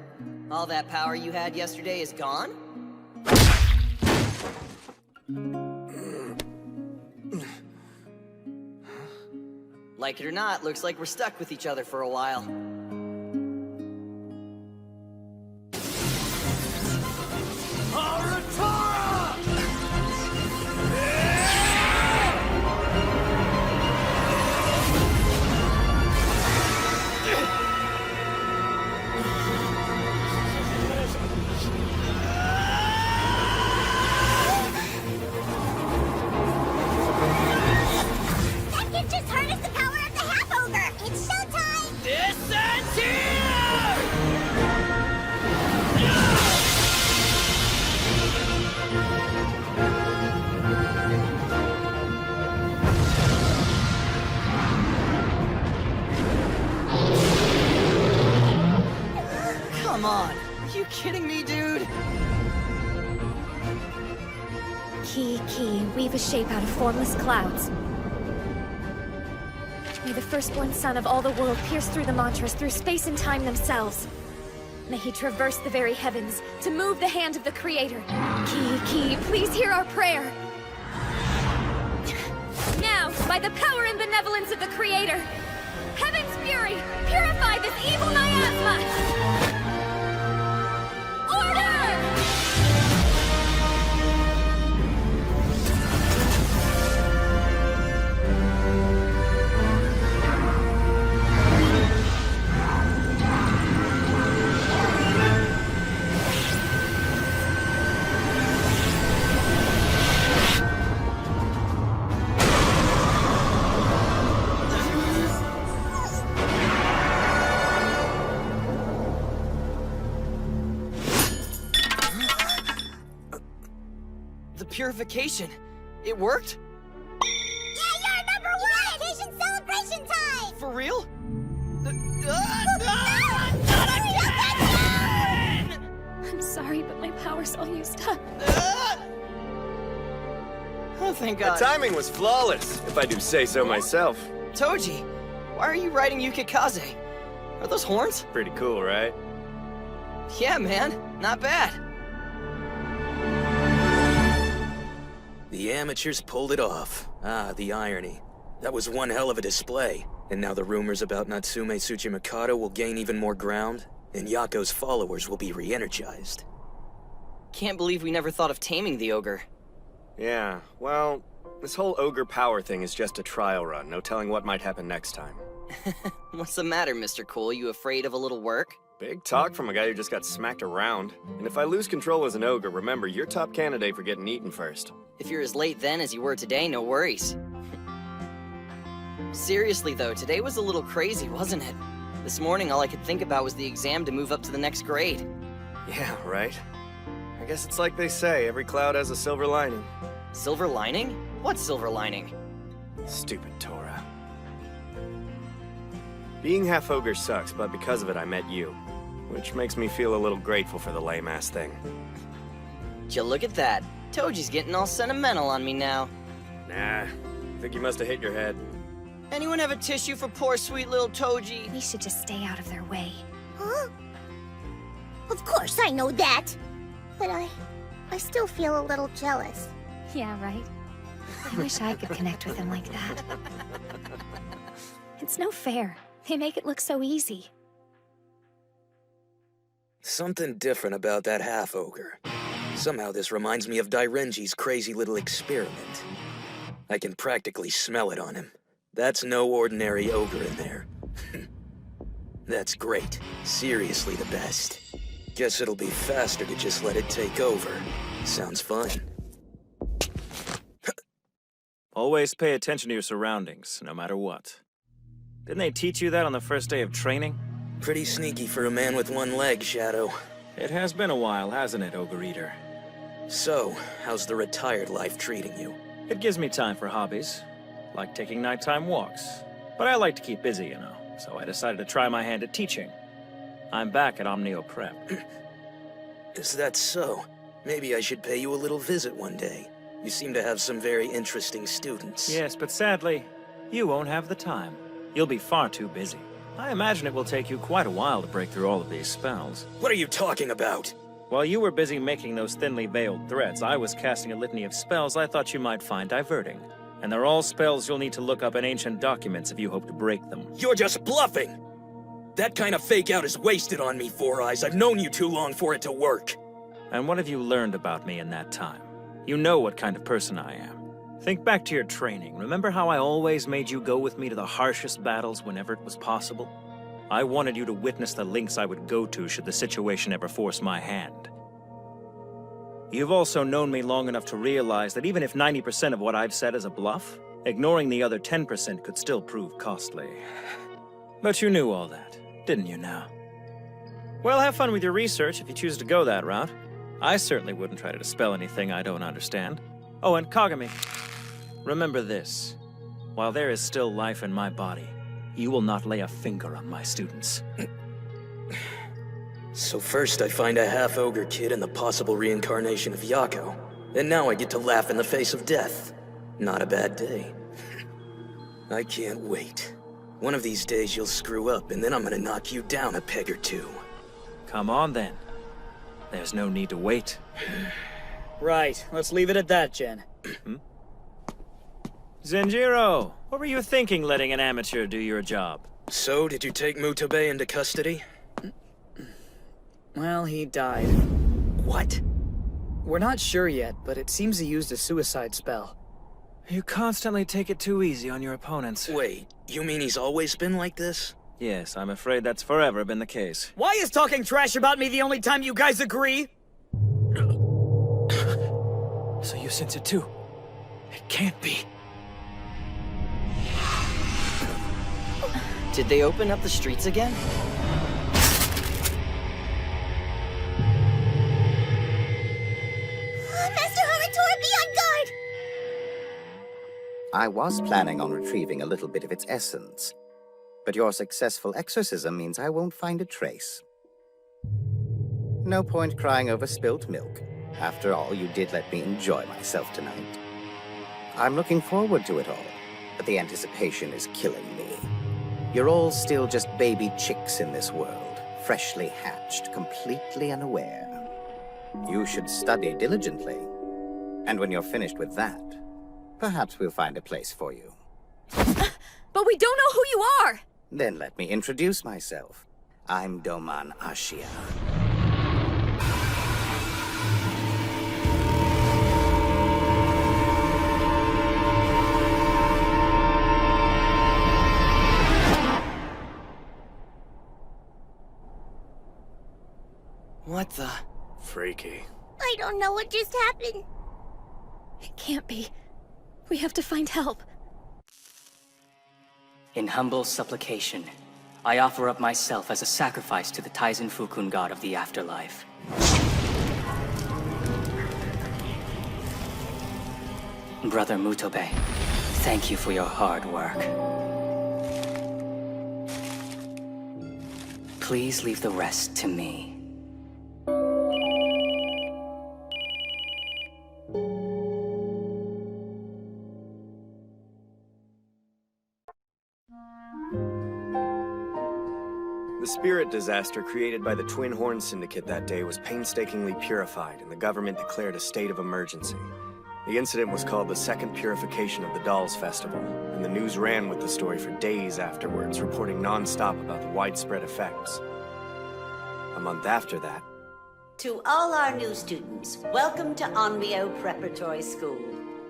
All that power you had yesterday is gone? Like it or not, looks like we're stuck with each other for a while. Come on, are you kidding me, dude? Ki, weave a shape out of formless clouds. May the firstborn son of all the world pierce through the mantras, through space and time themselves. May he traverse the very heavens to move the hand of the Creator. Ki, please hear our prayer. Now, by the power and benevolence of the Creator, Heaven's fury, purify this evil miasma! Purification. It worked? Yeah, you're #1! Vacation celebration time! For real? I'm sorry, but my power's all used up. Oh, thank God. The timing was flawless, if I do say so myself. Toji, why are you riding Yukikaze? Are those horns? Pretty cool, right? Yeah, man. Not bad. The amateurs pulled it off. Ah, the irony. That was one hell of a display. And now the rumors about Natsume Tsuchimikado will gain even more ground, and Yako's followers will be re-energized. Can't believe we never thought of taming the ogre. Yeah, well, this whole ogre power thing is just a trial run. No telling what might happen next time. What's the matter, Mr. Cool? You afraid of a little work? Big talk from a guy who just got smacked around. And if I lose control as an ogre, remember, you're top candidate for getting eaten first. If you're as late then as you were today, no worries. Seriously though, today was a little crazy, wasn't it? This morning all I could think about was the exam to move up to the next grade. Yeah, right? I guess it's like they say, every cloud has a silver lining. Silver lining? What silver lining? Stupid Tora. Being half ogre sucks, but because of it I met you. Which makes me feel a little grateful for the lame-ass thing. Did look at that? Toji's getting all sentimental on me now. Nah, I think you must have hit your head. Anyone have a tissue for poor sweet little Toji? We should just stay out of their way. Huh? Of course I know that! But I still feel a little jealous. Yeah, right? I wish I could connect with him like that. It's no fair. They make it look so easy. Something different about that half-ogre. Somehow this reminds me of Dairenji's crazy little experiment. I can practically smell it on him. That's no ordinary ogre in there. That's great. Seriously the best. Guess it'll be faster to just let it take over. Sounds fun. Always pay attention to your surroundings, no matter what. Didn't they teach you that on the first day of training? Pretty sneaky for a man with one leg, Shadow. It has been a while, hasn't it, Ogre Eater? So, how's the retired life treating you? It gives me time for hobbies, like taking nighttime walks. But I like to keep busy, you know, so I decided to try my hand at teaching. I'm back at Omnio Prep. Is that so? Maybe I should pay you a little visit one day. You seem to have some very interesting students. Yes, but sadly, you won't have the time. You'll be far too busy. I imagine it will take you quite a while to break through all of these spells. What are you talking about? While you were busy making those thinly veiled threats, I was casting a litany of spells I thought you might find diverting. And they're all spells you'll need to look up in ancient documents if you hope to break them. You're just bluffing! That kind of fake out is wasted on me, Four Eyes. I've known you too long for it to work. And what have you learned about me in that time? You know what kind of person I am. Think back to your training. Remember how I always made you go with me to the harshest battles whenever it was possible? I wanted you to witness the lengths I would go to should the situation ever force my hand. You've also known me long enough to realize that even if 90% of what I've said is a bluff, ignoring the other 10% could still prove costly. But you knew all that, didn't you now? Well, have fun with your research if you choose to go that route. I certainly wouldn't try to dispel anything I don't understand. Oh, and Kagami, remember this. While there is still life in my body, you will not lay a finger on my students. So first I find a half-ogre kid in the possible reincarnation of Yako, and now I get to laugh in the face of death. Not a bad day. I can't wait. One of these days you'll screw up, and then I'm gonna knock you down a peg or two. Come on, then. There's no need to wait. Right, let's leave it at that, Jen. Zenjiro, what were you thinking letting an amateur do your job? So, did you take Mutabe into custody? Well, he died. What? We're not sure yet, but it seems he used a suicide spell. You constantly take it too easy on your opponents. Wait, you mean he's always been like this? Yes, I'm afraid that's forever been the case. Why is talking trash about me the only time you guys agree? So you sense it too? It can't be. Did they open up the streets again? Master Harator, be on guard! I was planning on retrieving a little bit of its essence, but your successful exorcism means I won't find a trace. No point crying over spilt milk. After all, you did let me enjoy myself tonight. I'm looking forward to it all, but the anticipation is killing me. You're all still just baby chicks in this world, freshly hatched, completely unaware. You should study diligently, and when you're finished with that, perhaps we'll find a place for you. But we don't know who you are! Then let me introduce myself. I'm Doman Ashia. What the? Freaky. I don't know what just happened. It can't be. We have to find help. In humble supplication, I offer up myself as a sacrifice to the Taizen Fukun god of the afterlife. Brother Mutobe, thank you for your hard work. Please leave the rest to me. The spirit disaster created by the Twin Horn Syndicate that day was painstakingly purified, and the government declared a state of emergency. The incident was called the Second Purification of the Dolls Festival, and the news ran with the story for days afterwards, reporting non-stop about the widespread effects. A month after that... To all our new students, welcome to Onmyo Preparatory School.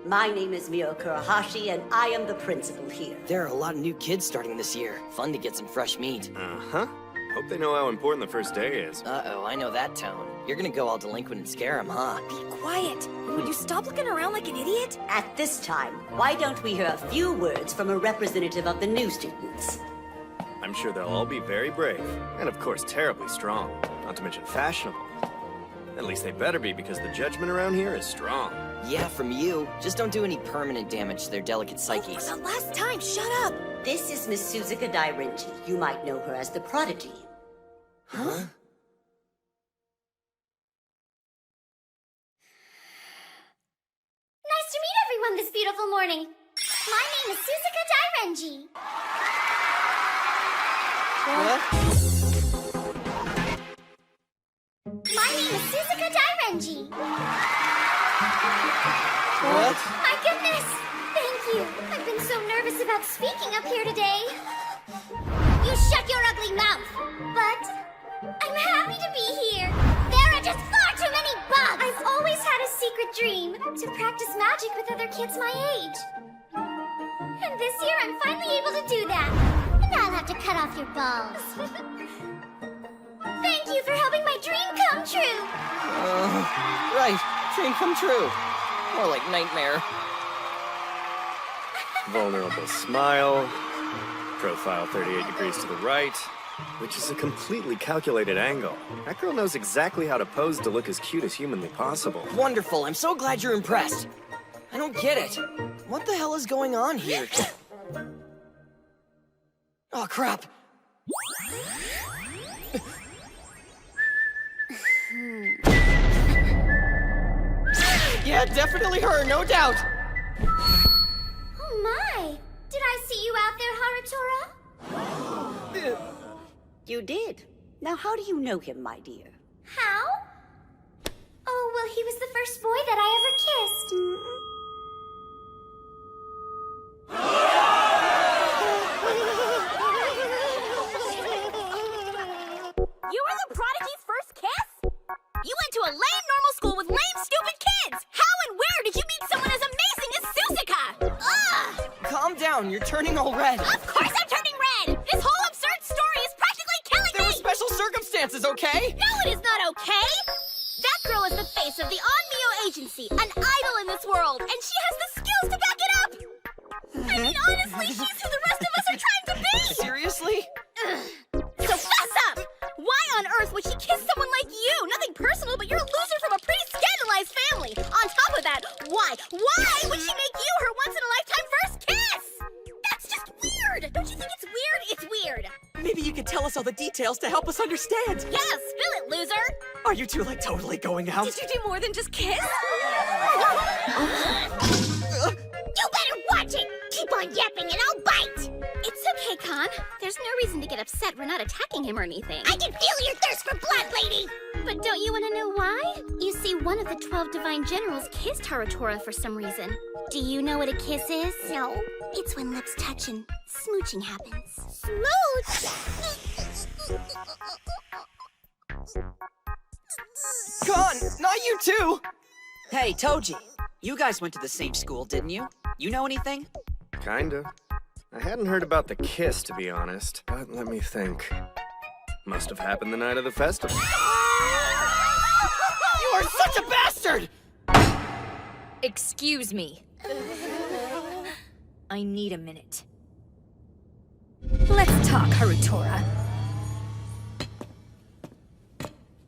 My name is Mio Kurahashi, and I am the principal here. There are a lot of new kids starting this year. Fun to get some fresh meat. Uh-huh. Hope they know how important the first day is. Uh-oh, I know that tone. You're gonna go all delinquent and scare them, huh? Be quiet! Would you stop looking around like an idiot? At this time, why don't we hear a few words from a representative of the new students? I'm sure they'll all be very brave, and of course terribly strong, not to mention fashionable. At least they better be, because the judgment around here is strong. Yeah, from you. Just don't do any permanent damage to their delicate psyches. For the last time, shut up! This is Miss Suzuka Dairenji. You might know her as the Prodigy. Huh? Nice to meet everyone this beautiful morning. My name is Suzuka Dairenji. What? My name is Suzuka Dairenji. What? My goodness! Thank you. I've been so nervous about speaking up here today. You shut your ugly mouth! But I'm happy to be here. There are just far too many bugs! I've always had a secret dream to practice magic with other kids my age. And this year I'm finally able to do that. And I'll have to cut off your balls. Thank you for helping my dream come true! Right. Dream come true. More like nightmare. Vulnerable smile. Profile 38 degrees to the right, which is a completely calculated angle. That girl knows exactly how to pose to look as cute as humanly possible. Wonderful. I'm so glad you're impressed. I don't get it. What the hell is going on here? Oh, crap. Yeah, definitely her, no doubt. Oh my! Did I see you out there, Harutora? You did. Now, how do you know him, my dear? How? Oh, well, he was the first boy that I ever kissed. You were the Prodigy's first kiss? You went to a lame normal school with lame stupid kids! How and where did you meet someone as amazing as Suzuka? Ugh! Calm down, you're turning all red. Of course I'm turning red! This whole absurd story is practically killing me! There were special circumstances, okay? No, it is not okay! That girl is the face of the Onmyo Agency, an idol in this world, and she has the skills to back it up! I mean, honestly, she's who the rest of us are trying to be! Seriously? So fess up! Why on earth would she kiss someone like you? Nothing personal, but you're a loser from a pretty scandalized family! On top of that, why would she make you her once-in-a-lifetime first kiss? That's just weird! Don't you think it's weird? It's weird! Maybe you could tell us all the details to help us understand. Yeah, spill it, loser! Are you two, like, totally going out? Did you do more than just kiss? You better watch it! Keep on yapping and I'll bite! It's okay, Khan. There's no reason to get upset. We're not attacking him or anything. I can feel your thirst for blood, lady! But don't you want to know why? You see, one of the 12 Divine Generals kissed Harutora for some reason. Do you know what a kiss is? No. It's when lips touch and smooching happens. Smooch! Khan, not you too! Hey, Toji. You guys went to the same school, didn't you? You know anything? Kinda. I hadn't heard about the kiss, to be honest, but let me think. Must have happened the night of the festival. You are such a bastard! Excuse me. I need a minute. Let's talk, Harutora.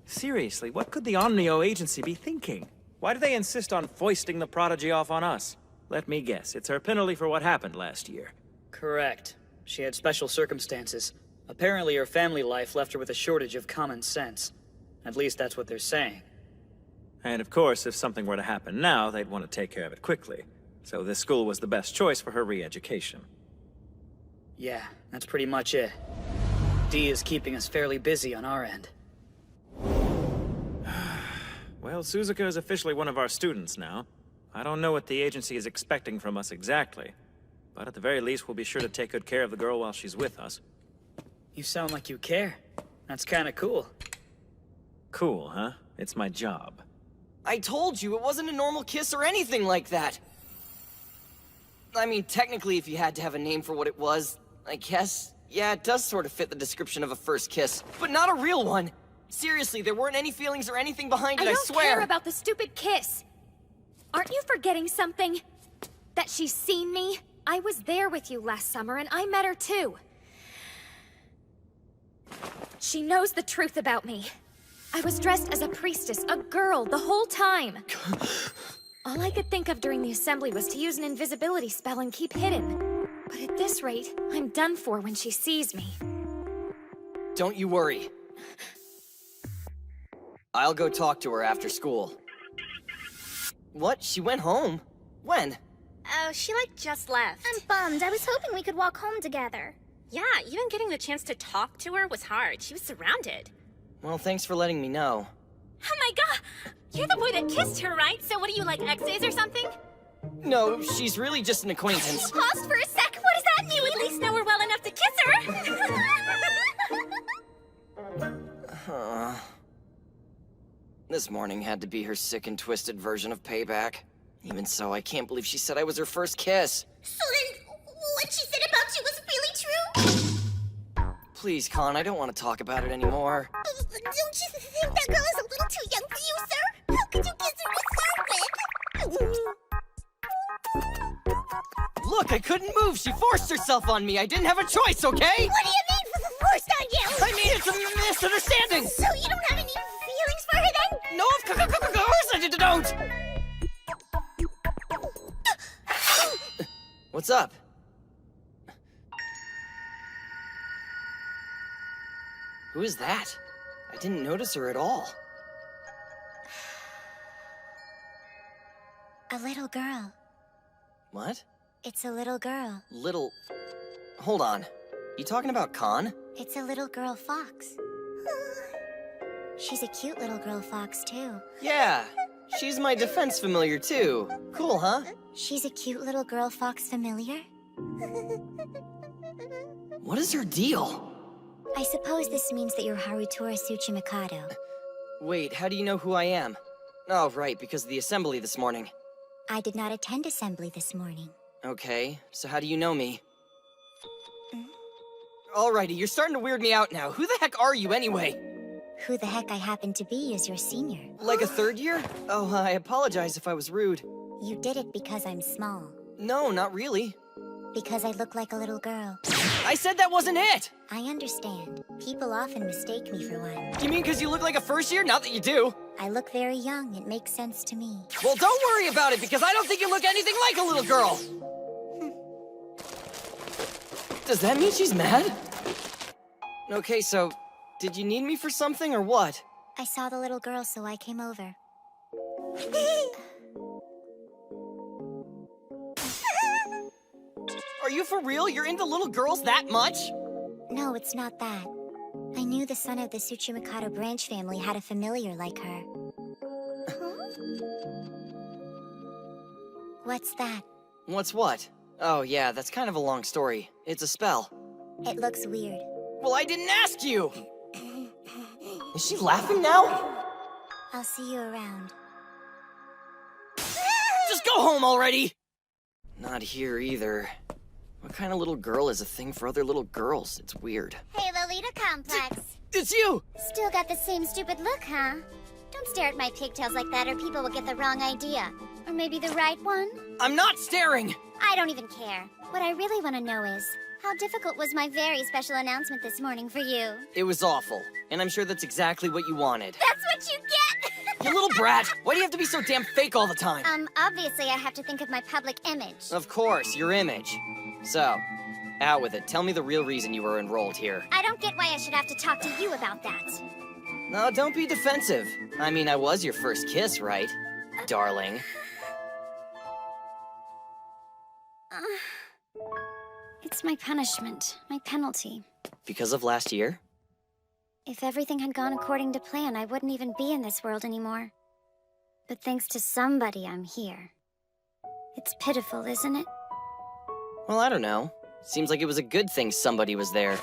Seriously, what could the Onmyo Agency be thinking? Why do they insist on foisting the Prodigy off on us? Let me guess, it's her penalty for what happened last year. Correct. She had special circumstances. Apparently her family life left her with a shortage of common sense. At least that's what they're saying. And of course, if something were to happen now, they'd want to take care of it quickly. So this school was the best choice for her re-education. Yeah, that's pretty much it. Dee is keeping us fairly busy on our end. Well, Suzuka is officially one of our students now. I don't know what the agency is expecting from us exactly. But at the very least, we'll be sure to take good care of the girl while she's with us. You sound like you care. That's kinda cool. Cool, huh? It's my job. I told you, it wasn't a normal kiss or anything like that. I mean, technically, if you had to have a name for what it was, I guess, yeah, it does sort of fit the description of a first kiss, but not a real one. Seriously, there weren't any feelings or anything behind it, I swear. I don't care about the stupid kiss. Aren't you forgetting something? That she's seen me? I was there with you last summer, and I met her too. She knows the truth about me. I was dressed as a priestess, a girl, the whole time. All I could think of during the assembly was to use an invisibility spell and keep hidden. But at this rate, I'm done for when she sees me. Don't you worry. I'll go talk to her after school. What? She went home? When? Oh, she just left. I'm bummed. I was hoping we could walk home together. Yeah, even getting the chance to talk to her was hard. She was surrounded. Well, thanks for letting me know. Oh my god! You're the boy that kissed her, right? So what are you, like exes or something? No, she's really just an acquaintance. You paused for a sec. What does that mean? You at least know her well enough to kiss her. This morning had to be her sick and twisted version of payback. Even so, I can't believe she said I was her first kiss. So then, what she said about you was really true? Please, Con, I don't want to talk about it anymore. Don't you think that girl is a little too young for you, sir? How could you kiss her to start with? Look, I couldn't move. She forced herself on me. I didn't have a choice, okay? What do you mean forced on you? I mean, it's a misunderstanding. So you don't have any feelings for her then? No, of course I don't. What's up? Who is that? I didn't notice her at all. A little girl. What? It's a little girl. Little... Hold on. You talking about Con? It's a little girl fox. She's a cute little girl fox, too. Yeah, she's my defense familiar, too. Cool, huh? She's a cute little girl fox familiar? What is her deal? I suppose this means that you're Harutora Tsuchimikado. Wait, how do you know who I am? Oh, right, because of the assembly this morning. I did not attend assembly this morning. Okay, so how do you know me? Alrighty, you're starting to weird me out now. Who the heck are you, anyway? Who the heck I happen to be is your senior. Like a third year? Oh, I apologize if I was rude. You did it because I'm small. No, not really. Because I look like a little girl. I said that wasn't it! I understand. People often mistake me for one. You mean because you look like a first year? Not that you do. I look very young. It makes sense to me. Well, don't worry about it, because I don't think you look anything like a little girl! Does that mean she's mad? Okay, so, did you need me for something, or what? I saw the little girl, so I came over. Are you for real? You're into little girls that much? No, it's not that. I knew the son of the Tsuchimikado branch family had a familiar like her. What's that? What's what? Oh, yeah, that's kind of a long story. It's a spell. It looks weird. Well, I didn't ask you! Is she laughing now? I'll see you around. Just go home already! Not here either. What kind of little girl is a thing for other little girls? It's weird. Hey, Lolita Complex. It's you! Still got the same stupid look, huh? Don't stare at my pigtails like that or people will get the wrong idea. Or maybe the right one? I'm not staring! I don't even care. What I really want to know is, how difficult was my very special announcement this morning for you? It was awful, and I'm sure that's exactly what you wanted. That's what you get! You little brat! Why do you have to be so damn fake all the time? Obviously I have to think of my public image. Of course, your image. So, out with it. Tell me the real reason you were enrolled here. I don't get why I should have to talk to you about that. No, don't be defensive. I mean, I was your first kiss, right? Darling. It's my punishment, my penalty. Because of last year? If everything had gone according to plan, I wouldn't even be in this world anymore. But thanks to somebody, I'm here. It's pitiful, isn't it? Well, I don't know. Seems like it was a good thing somebody was there.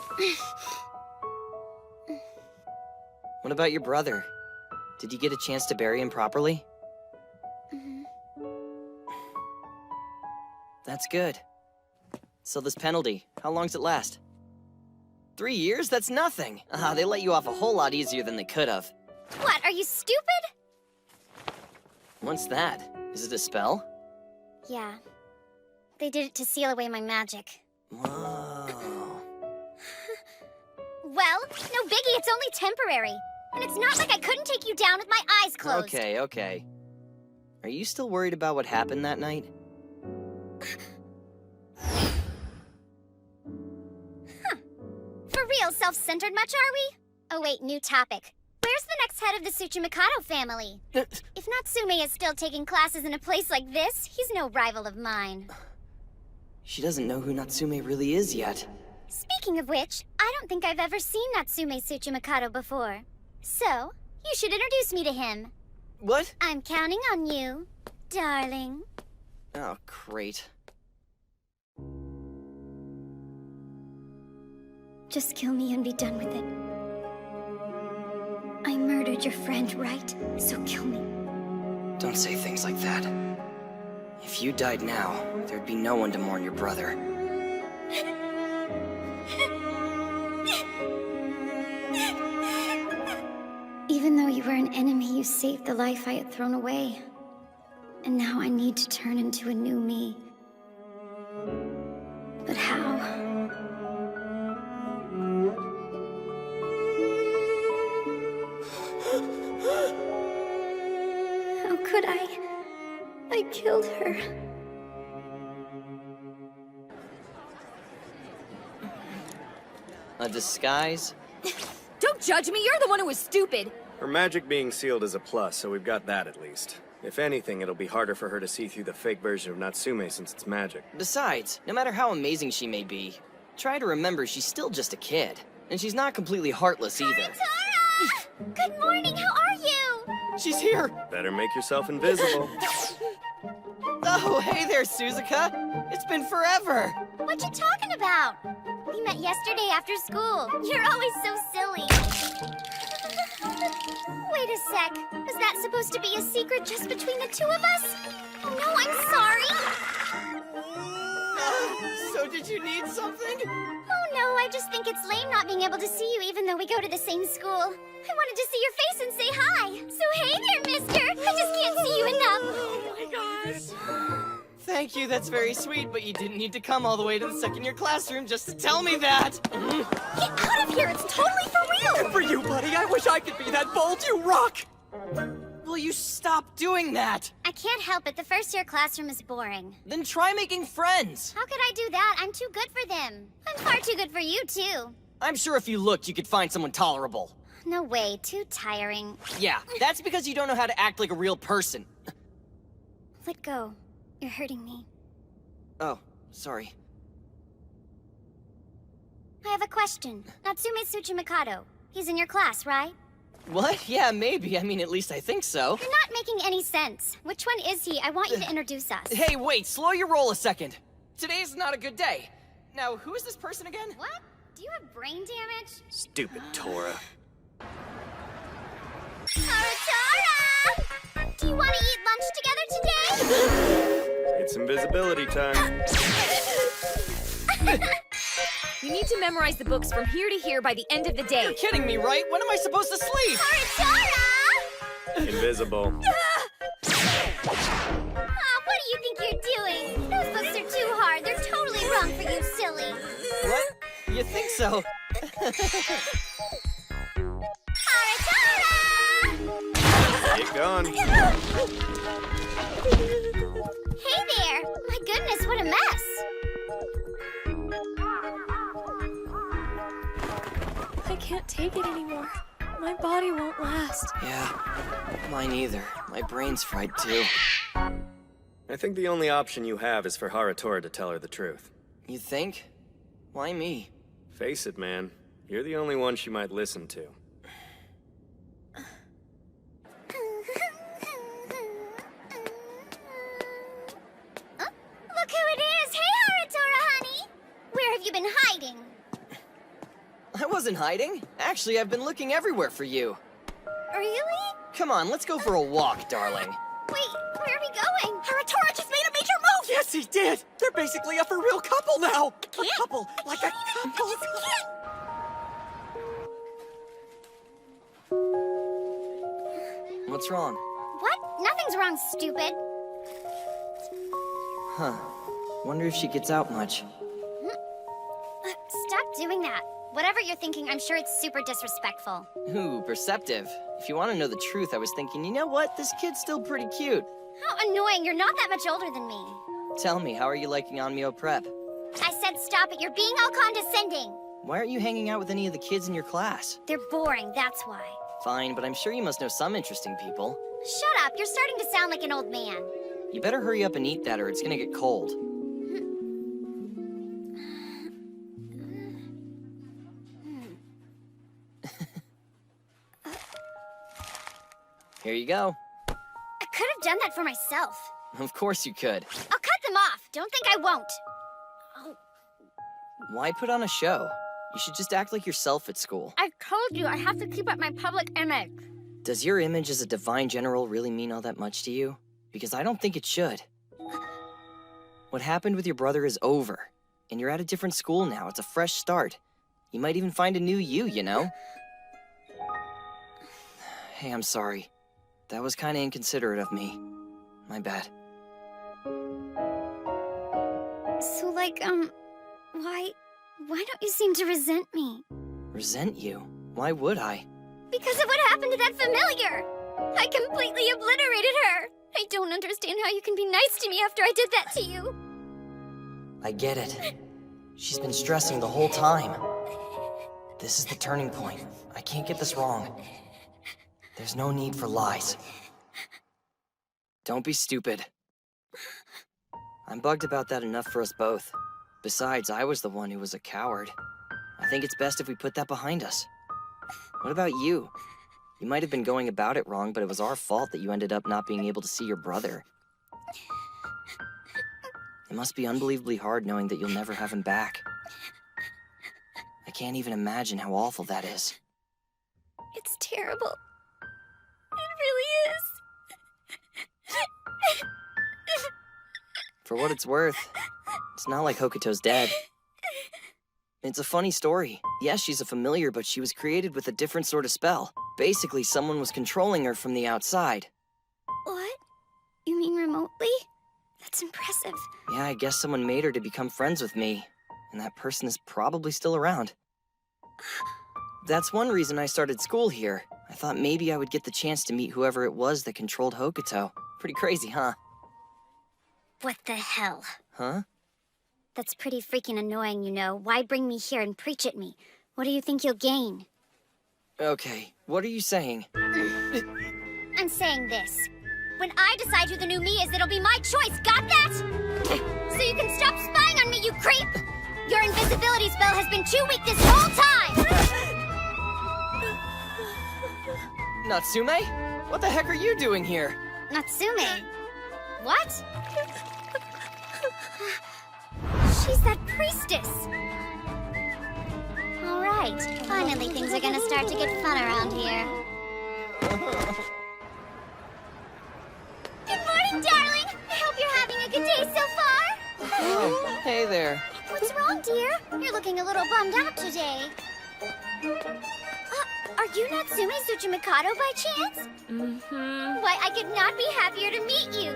What about your brother? Did you get a chance to bury him properly? That's good. So this penalty, how long's it last? 3 years? That's nothing. They let you off a whole lot easier than they could have. What, are you stupid? What's that? Is it a spell? Yeah. They did it to seal away my magic. Whoa. Well, no biggie, it's only temporary. And it's not like I couldn't take you down with my eyes closed. Okay, okay. Are you still worried about what happened that night? For real self-centered much, are we? Oh wait, new topic. Where's the next head of the Tsuchimikado family? If Natsume is still taking classes in a place like this, he's no rival of mine. She doesn't know who Natsume really is yet. Speaking of which, I don't think I've ever seen Natsume Tsuchimikado before. So, you should introduce me to him. What? I'm counting on you, darling. Oh, great. Just kill me and be done with it. I murdered your friend, right? So kill me. Don't say things like that. If you died now, there'd be no one to mourn your brother. Even though you were an enemy, you saved the life I had thrown away. And now I need to turn into a new me. But how? How could I? I killed her. A disguise? Don't judge me, you're the one who was stupid! Her magic being sealed is a plus, so we've got that at least. If anything, it'll be harder for her to see through the fake version of Natsume since it's magic. Besides, no matter how amazing she may be, try to remember she's still just a kid. And she's not completely heartless either. Harutora! Good morning, how are you? She's here! Better make yourself invisible. Oh, hey there, Suzuka! It's been forever! What you talking about? We met yesterday after school. You're always so silly. Wait a sec. Was that supposed to be a secret just between the two of us? Oh no, I'm sorry. So did you need something? Oh no, I just think it's lame not being able to see you even though we go to the same school. I wanted to see your face and say hi. So hey there, mister. I just can't see you enough. Oh my gosh. Thank you, that's very sweet, but you didn't need to come all the way to the second-year classroom just to tell me that. Get out of here, it's totally for real. Good for you, buddy. I wish I could be that bold. You rock. Will you stop doing that? I can't help it. The first-year classroom is boring. Then try making friends. How could I do that? I'm too good for them. I'm far too good for you, too. I'm sure if you looked, you could find someone tolerable. No way, too tiring. Yeah, that's because you don't know how to act like a real person. Let go. You're hurting me. Oh, sorry. I have a question. Natsume Tsuchimikado. He's in your class, right? What? Yeah, maybe. I mean, at least I think so. You're not making any sense. Which one is he? I want you to introduce us. Hey, wait, slow your roll a second. Today's not a good day. Now, who is this person again? What? Do you have brain damage? Stupid Tora. Harutora! Do you want to eat lunch together today? It's invisibility time. You need to memorize the books from here to here by the end of the day. You're kidding me, right? When am I supposed to sleep? Harutora! Invisible. What do you think you're doing? Those books are too hard. They're totally wrong for you, silly. What? You think so? Harutora! Get gone. Hey there! My goodness, what a mess! I can't take it anymore. My body won't last. Yeah, mine either. My brain's fried too. I think the only option you have is for Harutora to tell her the truth. You think? Why me? Face it, man. You're the only one she might listen to. Look who it is! Hey, Harutora, honey! Where have you been hiding? I wasn't hiding. Actually, I've been looking everywhere for you. Really? Come on, let's go for a walk, darling. Wait, where are we going? Harutora just made a major move! Yes, he did! They're basically a for-real couple now! A couple, like a couple. What's wrong? What? Nothing's wrong, stupid. Huh. Wonder if she gets out much. Stop doing that. Whatever you're thinking, I'm sure it's super disrespectful. Ooh, perceptive. If you want to know the truth, I was thinking, you know what? This kid's still pretty cute. How annoying, you're not that much older than me. Tell me, how are you liking Onmyo Prep? I said stop it, you're being all condescending. Why aren't you hanging out with any of the kids in your class? They're boring, that's why. Fine, but I'm sure you must know some interesting people. Shut up, you're starting to sound like an old man. You better hurry up and eat that or it's gonna get cold. Here you go. I could have done that for myself. Of course you could. I'll cut them off. Don't think I won't. Oh, Why put on a show? You should just act like yourself at school. I told you I have to keep up my public image. Does your image as a divine general really mean all that much to you? Because I don't think it should. What happened with your brother is over. And you're at a different school now. It's a fresh start. You might even find a new you know? Hey, I'm sorry. That was kinda inconsiderate of me. My bad. So, like, why don't you seem to resent me? Resent you? Why would I? Because of what happened to that familiar! I completely obliterated her! I don't understand how you can be nice to me after I did that to you! I get it. She's been stressing the whole time. This is the turning point. I can't get this wrong. There's no need for lies. Don't be stupid. I'm bugged about that enough for us both. Besides, I was the one who was a coward. I think it's best if we put that behind us. What about you? You might have been going about it wrong, but it was our fault that you ended up not being able to see your brother. It must be unbelievably hard knowing that you'll never have him back. I can't even imagine how awful that is. It's terrible. It really is. For what it's worth, it's not like Hokuto's dead. It's a funny story. Yes, she's a familiar, but she was created with a different sort of spell. Basically, someone was controlling her from the outside. What? You mean remotely? That's impressive. Yeah, I guess someone made her to become friends with me, and that person is probably still around. That's one reason I started school here. I thought maybe I would get the chance to meet whoever it was that controlled Hokuto. Pretty crazy, huh? What the hell? Huh? That's pretty freaking annoying, you know. Why bring me here and preach at me? What do you think you'll gain? Okay, what are you saying? I'm saying this. When I decide who the new me is, it'll be my choice, got that? So you can stop spying on me, you creep! Your invisibility spell has been too weak this whole time! Natsume? What the heck are you doing here? Natsume? What? She's that priestess! Alright, finally things are gonna start to get fun around here. Good morning, darling! I hope you're having a good day so far! Oh, hey there. What's wrong, dear? You're looking a little bummed out today. Are you Natsume Tsuchimikado by chance? Mm-hmm. Why, I could not be happier to meet you.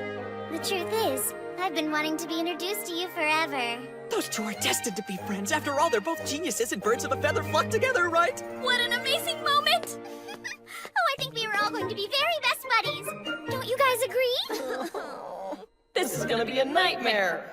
The truth is, I've been wanting to be introduced to you forever. Those two are destined to be friends. After all, they're both geniuses and birds of a feather flock together, right? What an amazing moment! Oh, I think we were all going to be very best buddies. Don't you guys agree? This is gonna be a nightmare!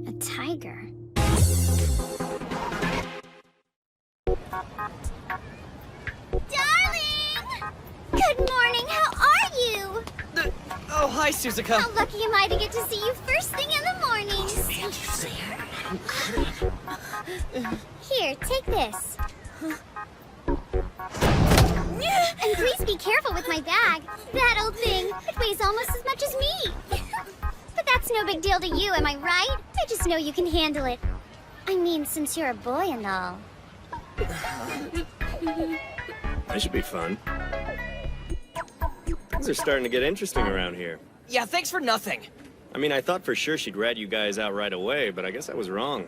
A tiger. Darling! Good morning, how are you? Oh, hi, Suzuka. How lucky am I to get to see you first thing in the morning? Here, take this. And please be careful with my bag. That old thing, it weighs almost as much as me. But that's no big deal to you, am I right? I just know you can handle it. I mean, since you're a boy and all. This should be fun. Things are starting to get interesting around here. Yeah, thanks for nothing. I mean, I thought for sure she'd rat you guys out right away, but I guess I was wrong.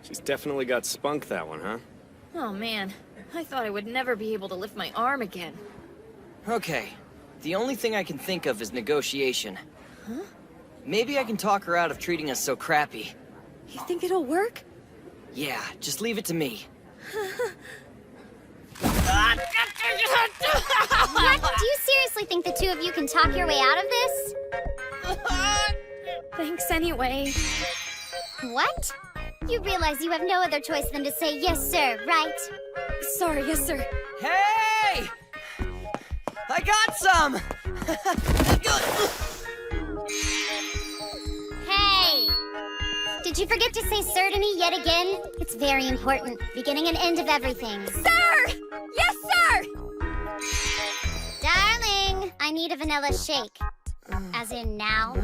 She's definitely got spunk, that one, huh? Oh man, I thought I would never be able to lift my arm again. Okay, the only thing I can think of is negotiation. Huh? Maybe I can talk her out of treating us so crappy. You think it'll work? Yeah, just leave it to me. What? Do you seriously think the two of you can talk your way out of this? Thanks anyway. What? You realize you have no other choice than to say yes, sir, right? Sorry, yes, sir. Hey! I got some! Hey! Did you forget to say sir to me yet again? It's very important. Beginning and end of everything. Sir! Yes, sir! Darling, I need a vanilla shake. As in now.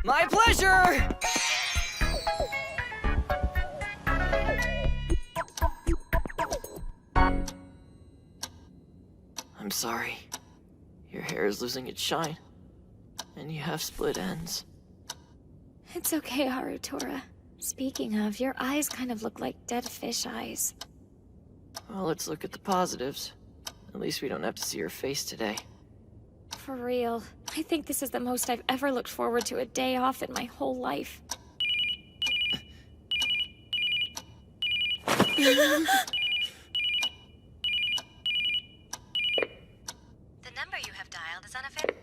My pleasure! I'm sorry. Your hair is losing its shine. And you have split ends. It's okay, Harutora. Speaking of, your eyes kind of look like dead fish eyes. Well, let's look at the positives. At least we don't have to see her face today. For real. I think this is the most I've ever looked forward to a day off in my whole life. The number you have dialed is unavailable.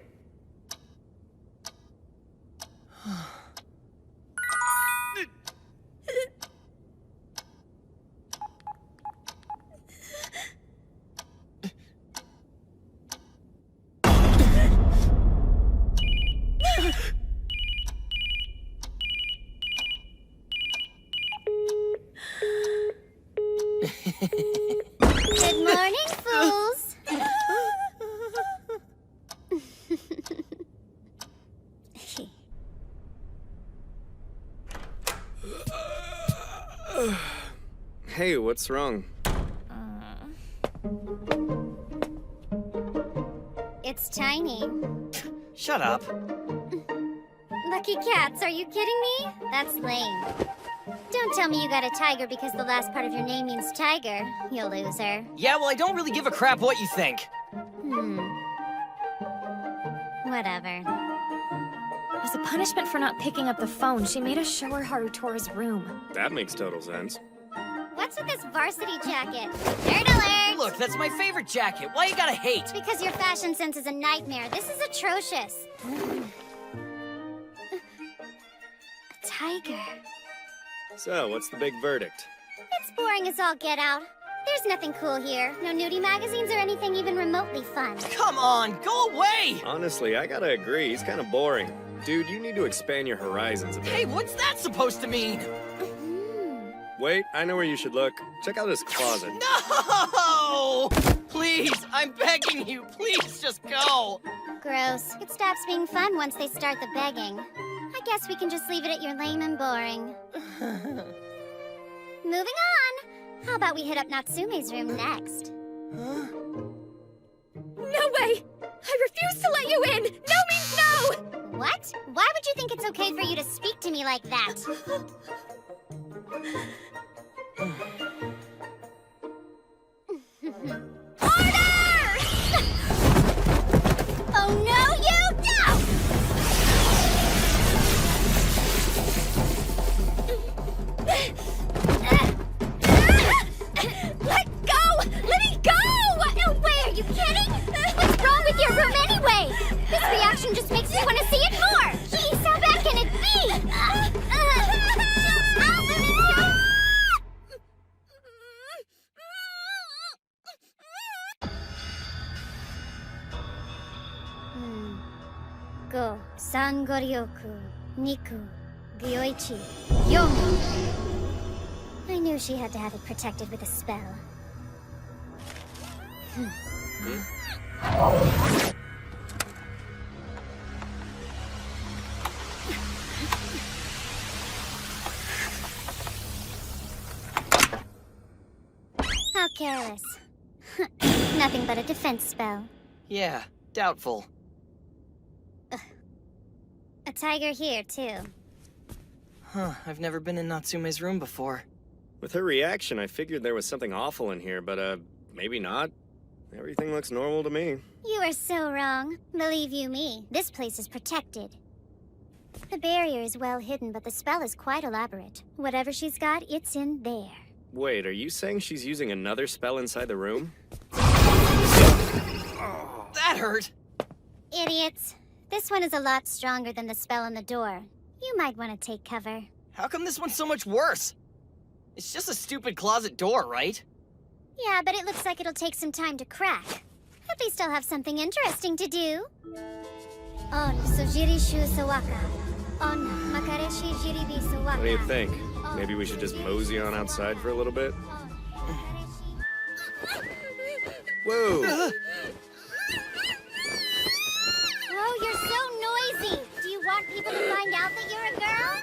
Good morning, fools. Hey, what's wrong? It's tiny. Shut up. Lucky cats, are you kidding me? That's lame. Don't tell me you got a tiger because the last part of your name means tiger, you loser. Yeah, well, I don't really give a crap what you think. Whatever. As a punishment for not picking up the phone, she made us show her Harutora's room. That makes total sense. What's with this varsity jacket? Nerd alert! Look, that's my favorite jacket. Why you gotta hate? It's because your fashion sense is a nightmare. This is atrocious. A tiger. So, what's the big verdict? It's boring as all get out. There's nothing cool here. No nudie magazines or anything even remotely fun. Come on, go away! Honestly, I gotta agree, he's kind of boring. Dude, you need to expand your horizons a bit. Hey, what's that supposed to mean? Wait, I know where you should look. Check out his closet. No! Please, I'm begging you, please just go! Gross. It stops being fun once they start the begging. I guess we can just leave it at you're lame and boring. Moving on. How about we hit up Natsume's room next? No way! I refuse to let you in! No means no! What? Why would you think it's okay for you to speak to me like that? Order! Oh no, you don't! Let go! Let me go! No way, are you kidding? What's wrong with your room anyway? This reaction just makes me want to see it more! Jeez, how bad can it be? Go, Sangoryoku, Niku, Gyoichi, Yomu. I knew she had to have it protected with a spell. careless. Nothing but a defense spell. Yeah, doubtful. A tiger here, too. Huh, I've never been in Natsume's room before. With her reaction, I figured there was something awful in here, but, maybe not. Everything looks normal to me. You are so wrong. Believe you me, this place is protected. The barrier is well hidden, but the spell is quite elaborate. Whatever she's got, it's in there. Wait, are you saying she's using another spell inside the room? That hurt! Idiots. This one is a lot stronger than the spell on the door. You might want to take cover. How come this one's so much worse? It's just a stupid closet door, right? Yeah, but it looks like it'll take some time to crack. At least I'll have something interesting to do. On Sojiri Shu Sawaka. On Makareshi Jiribi Sawaka. What do you think? Maybe we should just mosey on outside for a little bit? Whoa! Oh, you're so noisy! Do you want people to find out that you're a girl?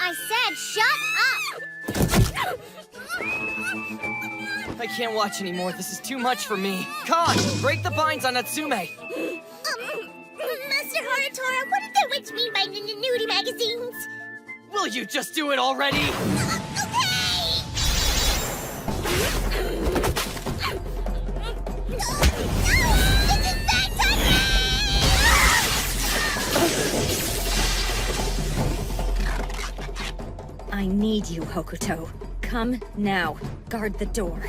I said shut up! I can't watch anymore. This is too much for me. Khan, break the binds on Natsume! Master Haratora, what did the witch mean by nudie magazines? Will you just do it already? I need you, Hokuto. Come now. Guard the door.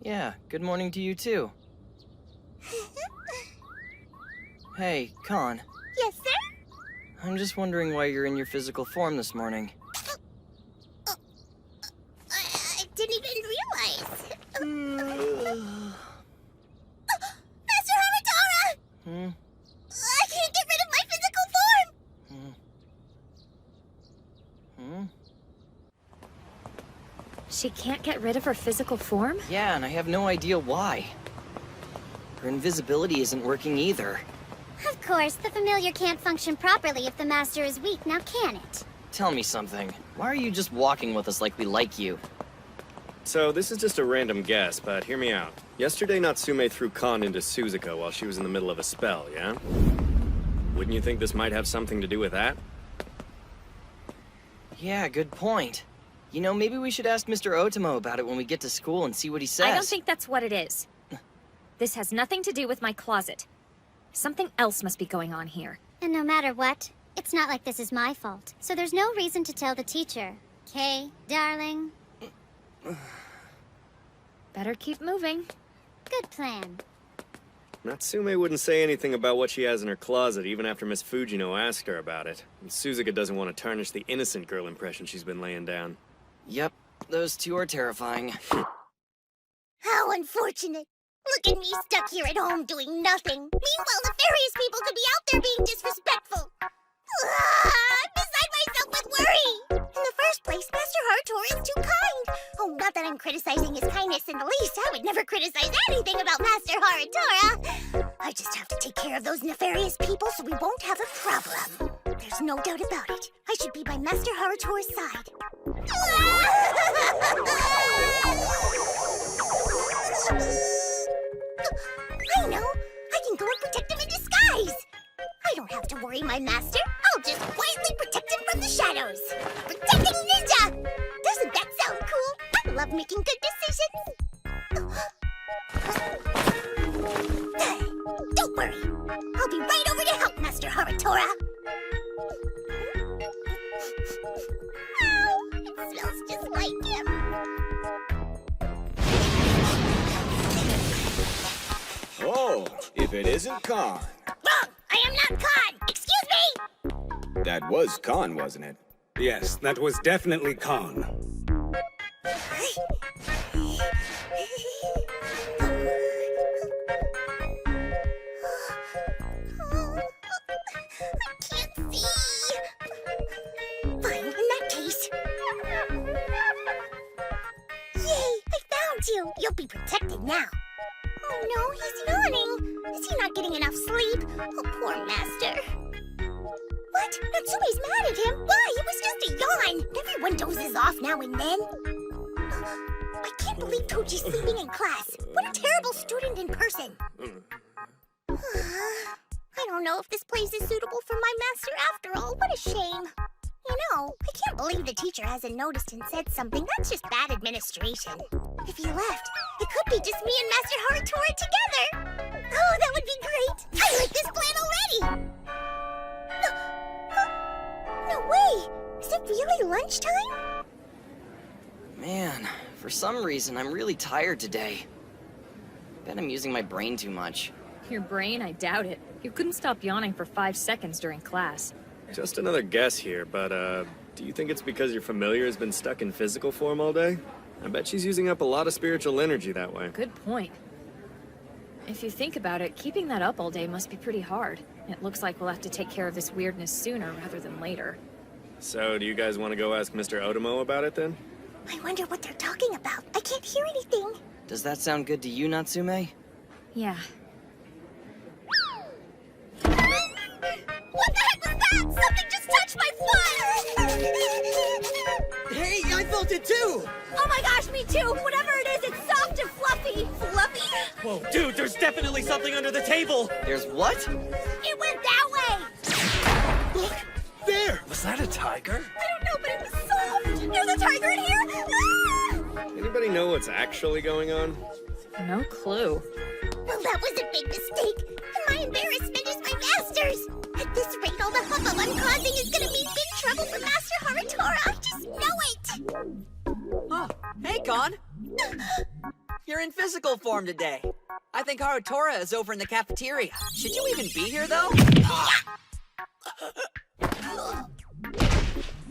Yeah, good morning to you too. Hey, Khan. Yes, sir? I'm just wondering why you're in your physical form this morning. I didn't even realize. Master Haratora! Hmm? I can't get rid of my physical form! Hmm? She can't get rid of her physical form? Yeah, and I have no idea why. Her invisibility isn't working either. Of course, the familiar can't function properly if the master is weak, now can it? Tell me something. Why are you just walking with us like we like you? So, this is just a random guess, but hear me out. Yesterday, Natsume threw Khan into Suzuka while she was in the middle of a spell, yeah? Wouldn't you think this might have something to do with that? Yeah, good point. You know, maybe we should ask Mr. Otomo about it when we get to school and see what he says. I don't think that's what it is. This has nothing to do with my closet. Something else must be going on here. And no matter what, it's not like this is my fault. So there's no reason to tell the teacher. Okay, darling? Better keep moving. Good plan. Natsume wouldn't say anything about what she has in her closet, even after Miss Fujino asked her about it. And Suzuka doesn't want to tarnish the innocent girl impression she's been laying down. Yep, those two are terrifying. How unfortunate. Look at me stuck here at home doing nothing. Meanwhile, nefarious people could be out there being disrespectful. I'm beside myself with worry. In the first place, Master Haratora is too kind. Oh, not that I'm criticizing his kindness in the least. I would never criticize anything about Master Haratora. I just have to take care of those nefarious people so we won't have a problem. There's no doubt about it. I should be by Master Haratora's side. I know! I can go and protect him in disguise! I don't have to worry my master. I'll just quietly protect him from the shadows. Protecting Ninja! Doesn't that sound cool? I love making good decisions. Don't worry. I'll be right over to help Master Haratora. Ow! It smells just like him. Oh, if it isn't Khan. Wrong! I am not Khan! Excuse me! That was Khan, wasn't it? Yes, that was definitely Khan. Fine, in that case. Yay! I found you! You'll be protected now. Oh no, he's yawning. Is he not getting enough sleep? Oh, poor master. What? Natsume's mad at him? Why? It was just a yawn. Everyone dozes off now and then. I can't believe Toji's sleeping in class. What a terrible student in person. I don't know if this place is suitable for my master after all. What a shame. You know, I can't believe the teacher hasn't noticed and said something. That's just bad administration. If he left, it could be just me and Master Haratora together. Oh, that would be great. I like this plan already. No way. Is it really lunchtime? Man, for some reason, I'm really tired today. Bet I'm using my brain too much. Your brain? I doubt it. You couldn't stop yawning for 5 seconds during class. Just another guess here, but, do you think it's because your familiar has been stuck in physical form all day? I bet she's using up a lot of spiritual energy that way. Good point. If you think about it, keeping that up all day must be pretty hard. It looks like we'll have to take care of this weirdness sooner rather than later. So, do you guys want to go ask Mr. Otomo about it then? I wonder what they're talking about. I can't hear anything. Does that sound good to you, Natsume? Yeah. What the heck was that? Something just touched my foot! Hey, I felt it too! Oh my gosh, me too! Whatever it is, it's soft and fluffy! Fluffy? Whoa, dude, there's definitely something under the table! There's what? It went that way! Look! There! Was that a tiger? I don't know, but it was soft! There's a tiger in here! Ah! Anybody know what's actually going on? No clue. Well, that was a big mistake. And my embarrassment is my master's. At this rate, all the hubbub I'm causing is gonna mean big trouble for Master Haratora. I just know it. Oh, hey, Khan. You're in physical form today. I think Haratora is over in the cafeteria. Should you even be here, though?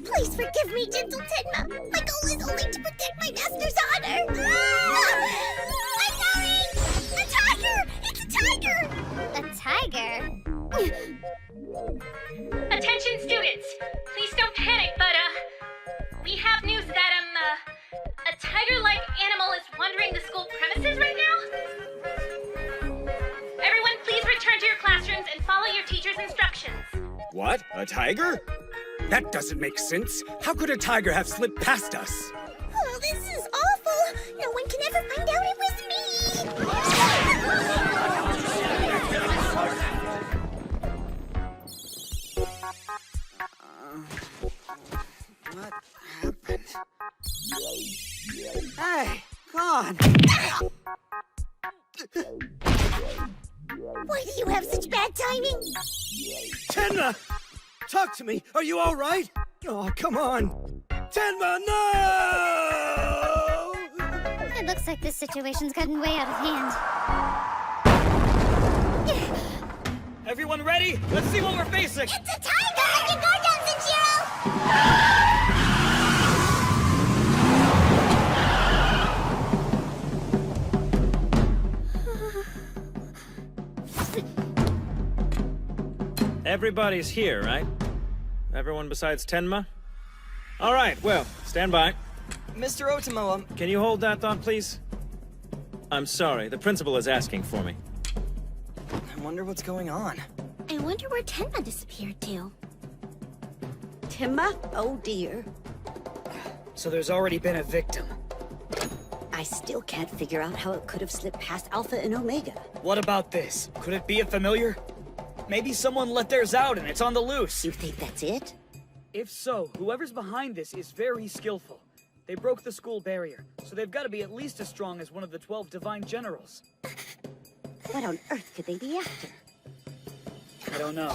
Please forgive me, gentle Tenma. My goal is only to protect my master's honor. Ah! I'm sorry! A tiger! It's a tiger! A tiger? Attention students! Please don't panic, but, we have news that, a tiger-like animal is wandering the school premises right now. Everyone, please return to your classrooms and follow your teacher's instructions. What? A tiger? That doesn't make sense. How could a tiger have slipped past us? Oh, this is awful. No one can ever find out it was me. What happened? Hey, Khan! Why do you have such bad timing? Tenma! Talk to me! Are you alright? Oh, come on! Tenma, no! It looks like this situation's gotten way out of hand. Everyone ready? Let's see what we're facing! It's a tiger! I can go down, Zenshiro! Everybody's here, right? Everyone besides Tenma? All right, well, stand by. Mr. Otomo, Can you hold that thought, please? I'm sorry, the principal is asking for me. I wonder what's going on. I wonder where Tenma disappeared to. Tenma? Oh dear. So there's already been a victim. I still can't figure out how it could have slipped past Alpha and Omega. What about this? Could it be a familiar? Maybe someone let theirs out and it's on the loose. You think that's it? If so, whoever's behind this is very skillful. They broke the school barrier, so they've got to be at least as strong as one of the 12 Divine Generals. What on earth could they be after? I don't know.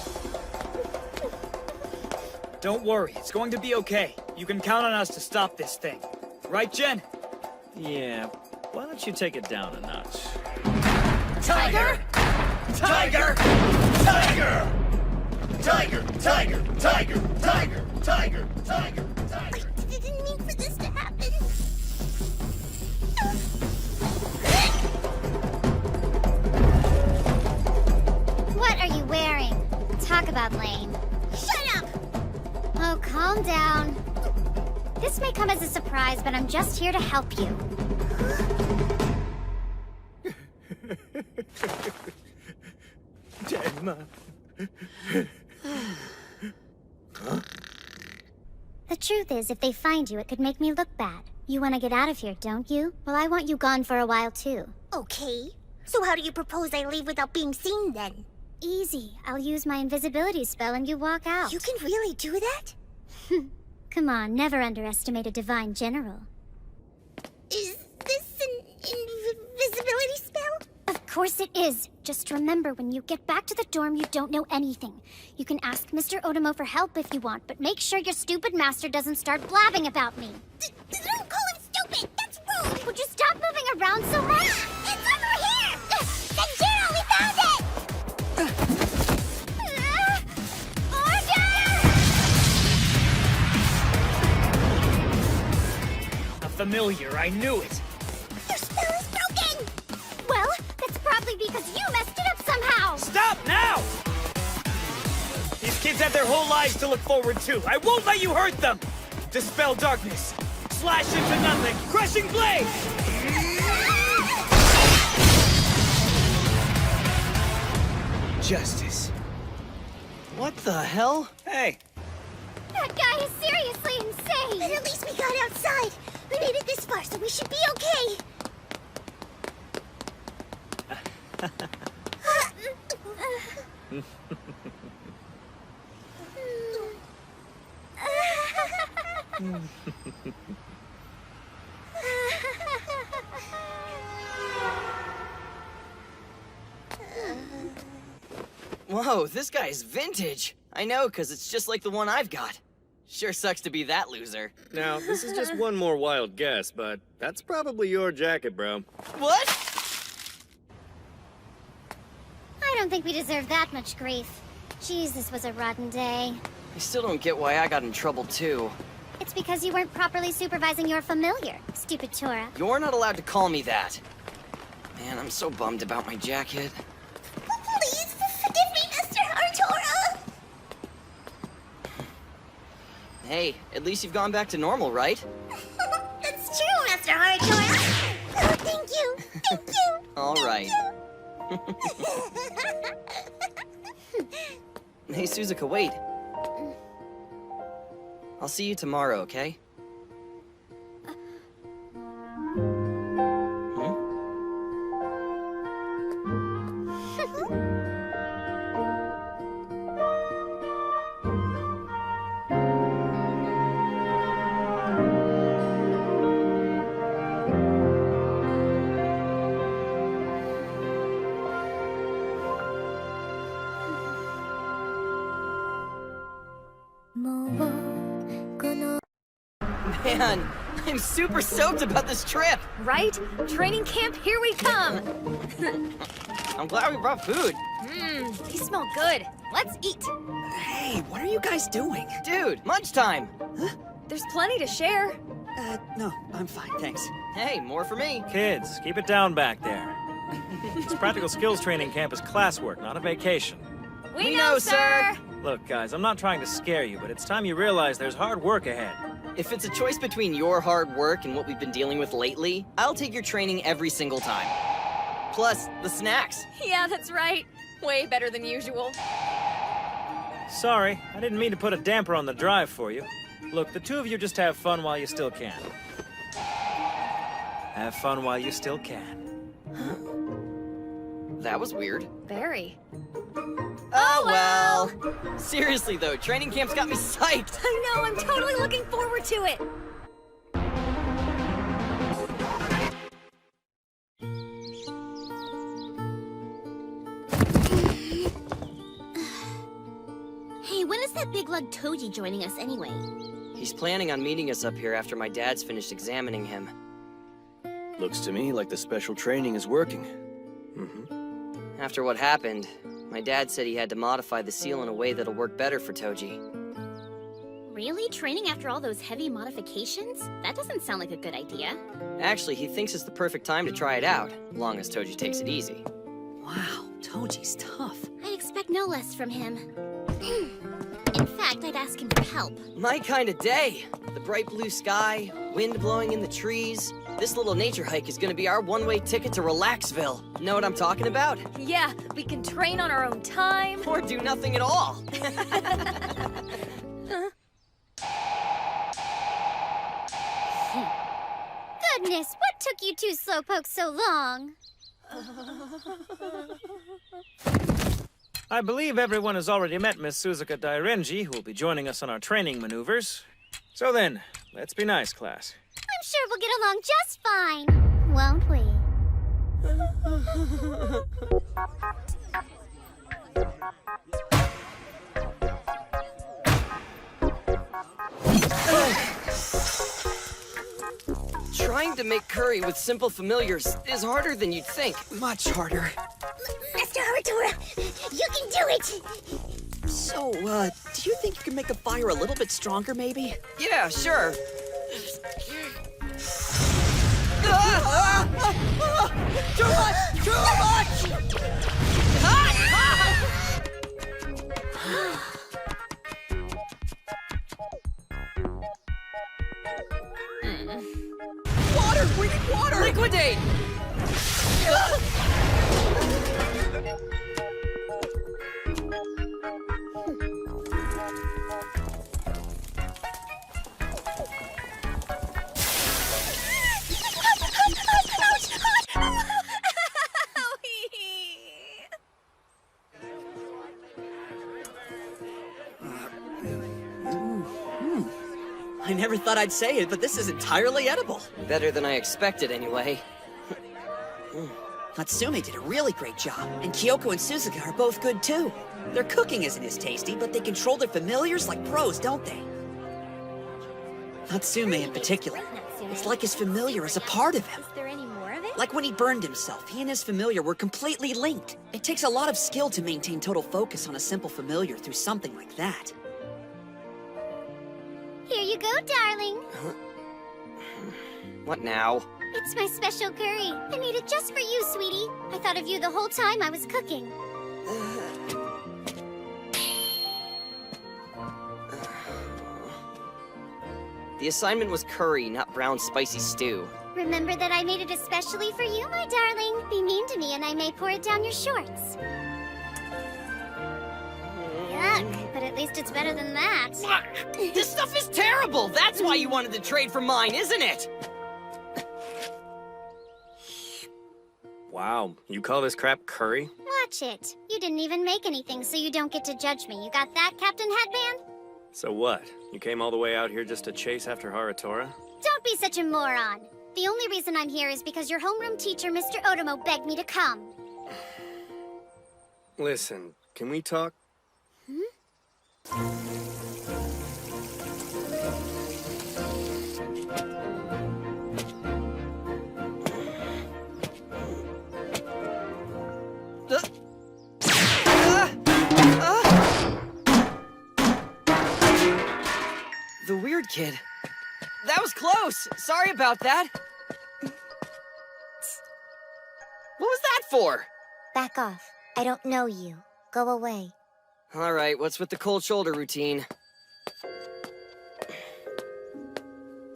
Don't worry, it's going to be okay. You can count on us to stop this thing. Right, Jen? Yeah, why don't you take it down a notch? Tiger? Tiger! Tiger! Tiger! Tiger! Tiger! Tiger! Tiger! Tiger! Tiger! I didn't mean for this to happen. What are you wearing? Talk about lame. Shut up! Oh, calm down. This may come as a surprise, but I'm just here to help you. Denma. Huh? The truth is, if they find you, it could make me look bad. You want to get out of here, don't you? Well, I want you gone for a while, too. Okay. So how do you propose I leave without being seen, then? Easy. I'll use my invisibility spell and you walk out. You can really do that? Come on, never underestimate a divine general. Is this an invisibility spell? Of course it is. Just remember, when you get back to the dorm, you don't know anything. You can ask Mr. Otomo for help if you want, but make sure your stupid master doesn't start blabbing about me. Don't call him stupid! That's rude! Would you stop moving around so much? It's over here! Sanjiro, we found it! A familiar, I knew it. Your spell is broken! Well, that's probably because you messed it up somehow! Stop now! These kids have their whole lives to look forward to. I won't let you hurt them! Dispel darkness. Slash into nothing. Crushing blade! Justice. What the hell? Hey. That guy is seriously insane! But at least we got outside. We made it this far, so we should be okay. Whoa, this guy is vintage. I know, because it's just like the one I've got. Sure sucks to be that loser. Now, this is just one more wild guess, but that's probably your jacket, bro. What? I don't think we deserve that much grief. Jeez, this was a rotten day. I still don't get why I got in trouble, too. It's because you weren't properly supervising your familiar, stupid Tora. You're not allowed to call me that. Man, I'm so bummed about my jacket. Please, forgive me, Mr. Artora! Hey, at least you've gone back to normal, right? That's true, Mr. Artora! Oh, thank you! Thank you! All right. Hey, Suzuka, wait. I'll see you tomorrow, okay? Man, I'm super stoked about this trip! Right? Training camp, here we come! I'm glad we brought food. These smell good. Let's eat. Hey, what are you guys doing? Dude, lunchtime! There's plenty to share. No, I'm fine, thanks. Hey, more for me. Kids, keep it down back there. This practical skills training camp is classwork, not a vacation. We know, sir! Look, guys, I'm not trying to scare you, but it's time you realize there's hard work ahead. If it's a choice between your hard work and what we've been dealing with lately, I'll take your training every single time. Plus, the snacks. Yeah, that's right. Way better than usual. Sorry, I didn't mean to put a damper on the drive for you. Look, the two of you just have fun while you still can. Have fun while you still can. That was weird. Very. Oh well! Seriously though, training camp's got me psyched! I know, I'm totally looking forward to it! Hey, when is that big lug Toji joining us anyway? He's planning on meeting us up here after my dad's finished examining him. Looks to me like the special training is working. After what happened, my dad said he had to modify the seal in a way that'll work better for Toji. Really? Training after all those heavy modifications? That doesn't sound like a good idea. Actually, he thinks it's the perfect time to try it out, long as Toji takes it easy. Wow, Toji's tough. I'd expect no less from him. In fact, I'd ask him for help. My kind of day. The bright blue sky, wind blowing in the trees. This little nature hike is gonna be our one-way ticket to Relaxville. Know what I'm talking about? Yeah, we can train on our own time. Or do nothing at all. Goodness, what took you two slowpokes so long? I believe everyone has already met Miss Suzuka Dairenji, who will be joining us on our training maneuvers. So then, let's be nice, class. I'm sure we'll get along just fine, won't we? Trying to make curry with simple familiars is harder than you'd think. Much harder. Master Haratora, you can do it! So, do you think you can make the fire a little bit stronger, maybe? Yeah, sure. Too much! Too much! Water! We need water! Liquidate! I never thought I'd say it, but this is entirely edible. Better than I expected, anyway. Natsume did a really great job, and Kyoko and Suzuka are both good too. Their cooking isn't as tasty, but they control their familiars like pros, don't they? Natsume in particular. It's like his familiar is a part of him. Is there any more of it? Like when he burned himself, he and his familiar were completely linked. It takes a lot of skill to maintain total focus on a simple familiar through something like that. Here you go, darling. What now? It's my special curry. I made it just for you, sweetie. I thought of you the whole time I was cooking. The assignment was curry, not brown spicy stew. Remember that I made it especially for you, my darling. Be mean to me and I may pour it down your shorts. Yuck, but at least it's better than that. This stuff is terrible! That's why you wanted to trade for mine, isn't it? Wow, you call this crap curry? Watch it. You didn't even make anything, so you don't get to judge me. You got that, Captain Headband? So what? You came all the way out here just to chase after Haratora? Don't be such a moron. The only reason I'm here is because your homeroom teacher, Mr. Otomo, begged me to come. Listen, can we talk? The weird kid. That was close! Sorry about that! What was that for? Back off. I don't know you. Go away. Alright, what's with the cold shoulder routine?